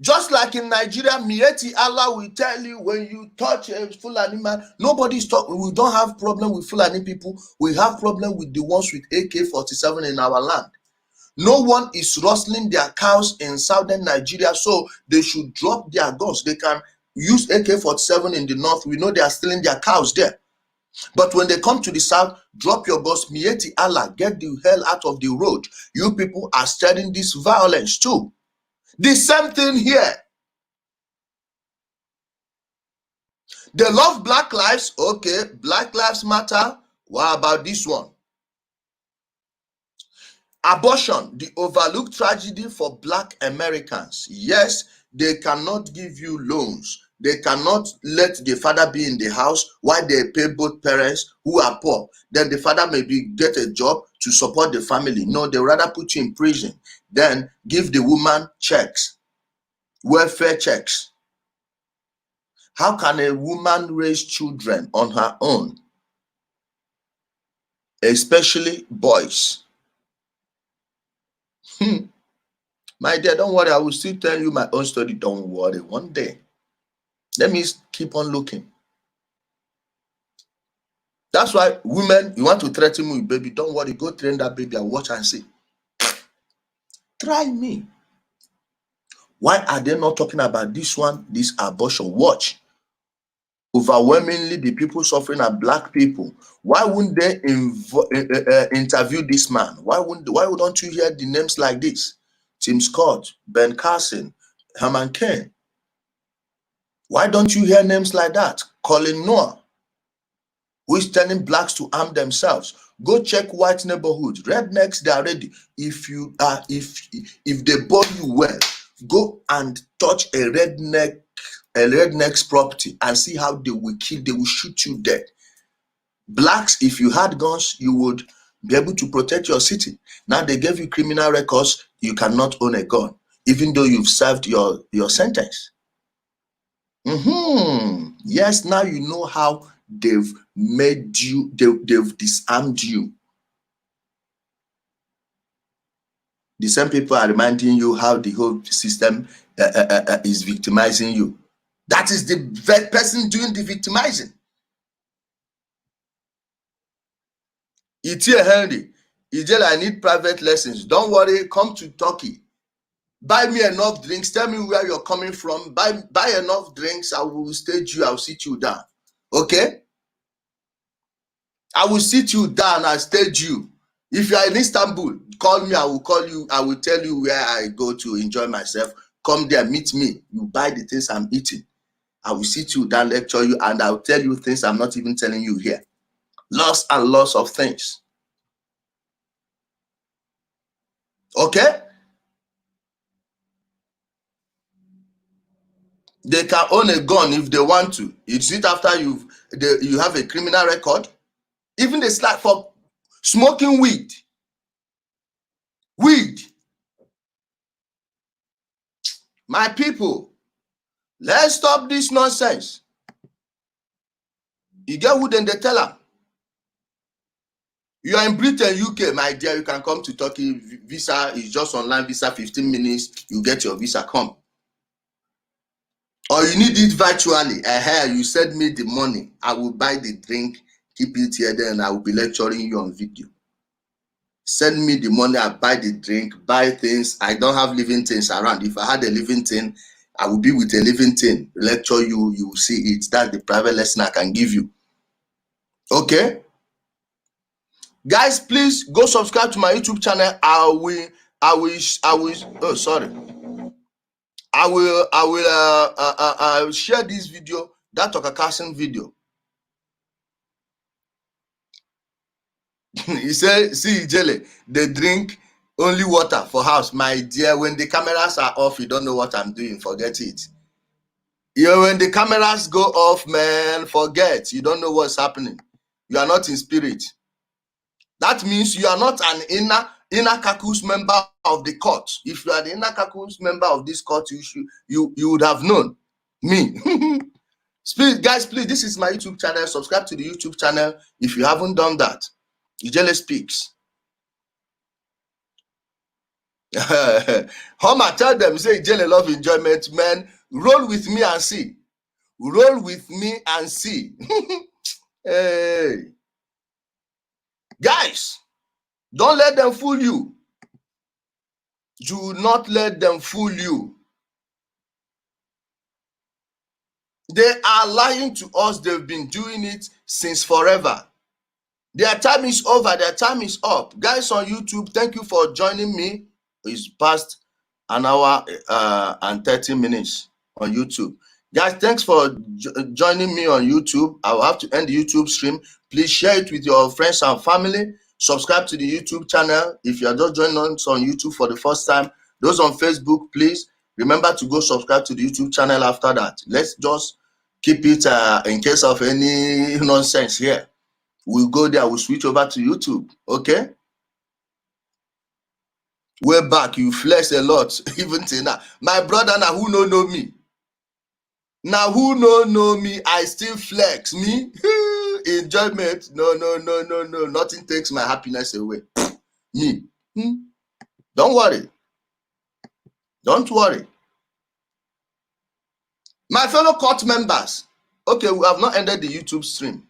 Just like in Nigeria, Mieti Allah will tell you when you touch a Fulani man, nobody's talking. We don't have problem with Fulani people. We have problem with the ones with AK-47 in our land. No one is rustling their cows in southern Nigeria, so they should drop their guns. They can use AK-47 in the north. We know they are stealing their cows there. But when they come to the south, drop your guns. Mieti Allah, get the hell out of the road. You people are stirring this violence too. The same thing here. They love black lives. Okay, Black Lives Matter. What about this one? Abortion, the overlooked tragedy for black Americans. Yes, they cannot give you loans. They cannot let the father be in the house while they pay both parents who are poor. Then the father maybe get a job to support the family. No, they rather put you in prison. Then give the woman checks, welfare checks. How can a woman raise children on her own? Especially boys. My dear, don't worry. I will still tell you my own story. Don't worry. One day. Let me keep on looking. That's why women, you want to threaten me with baby. Don't worry. Go train that baby and watch and see. Try me. Why are they not talking about this one, this abortion? Watch. Overwhelmingly, the people suffering are black people. Why wouldn't they interview this man? Why don't you hear the names like this? Tim Scott, Ben Carson, Herman Cain. Why don't you hear names like that? Colin Noah, who is telling blacks to arm themselves. Go check white neighborhoods. Rednecks, they are ready. If they bore you well, go and touch a redneck's property and see how they will kill, they will shoot you dead. Blacks, if you had guns, you would be able to protect your city. Now they gave you criminal records, you cannot own a gun, even though you've served your sentence. Yes, now you know how they've made you, they've disarmed you. The same people are reminding you how the whole system is victimizing you. That is the person doing the victimizing. Itie Henry, Ijel, I need private lessons. Don't worry, come to Turkey. Buy me enough drinks. Tell me where you're coming from. Buy enough drinks. I will stage you. I'll sit you down. Okay? I will sit you down. I'll stage you. If you are in Istanbul, call me. I will call you. I will tell you where I go to enjoy myself. Come there, meet me. You buy the things I'm eating. I will sit you down, lecture you, and I'll tell you things I'm not even telling you here. Lots and lots of things. Okay? They can own a gun if they want to. It's it after you have a criminal record. Even they start for smoking weed. Weed. My people, let's stop this nonsense. You get who then they tell them. You are in Britain, UK, my dear, you can come to Turkey. Visa is just online visa, 15 minutes, you get your visa, come. Or you need it virtually. You send me the money. I will buy the drink, keep it here, then I will be lecturing you on video. Send me the money, I buy the drink, buy things. I don't have living things around. If I had a living thing, I will be with a living thing. Lecture you, you will see it. That's the private lesson I can give you. Okay? Guys, please go subscribe to my YouTube channel. I will share this video, that Tucker Carlson video. He said, see, Jelly, they drink only water for house. My dear, when the cameras are off, you don't know what I'm doing. Forget it. When the cameras go off, man, forget. You don't know what's happening. You are not in spirit. That means you are not an inner caucus member of the court. If you are the inner caucus member of this court, you would have known me. Guys, please, this is my YouTube channel. Subscribe to the YouTube channel if you haven't done that. Ijele Speaks. Homer, tell them, say, Jelly love enjoyment, man. Roll with me and see. Roll with me and see. Hey. Guys, don't let them fool you. Do not let them fool you. They are lying to us. They've been doing it since forever. Their time is over. Their time is up. Guys on YouTube, thank you for joining me. It's past an hour and 30 minutes on YouTube. Guys, thanks for joining me on YouTube. I will have to end the YouTube stream. Please share it with your friends and family. Subscribe to the YouTube channel. If you are just joining us on YouTube for the first time, those on Facebook, please remember to go subscribe to the YouTube channel after that. Let's just keep it in case of any nonsense here. We'll go there. We'll switch over to YouTube. Okay? We're back. You flex a lot. Even till now. My brother, now who no know me? Now who no know me? I still flex. Me? Enjoyment. No. Nothing takes my happiness away. Me. Don't worry. Don't worry. My fellow court members. Okay, we have not ended the YouTube stream.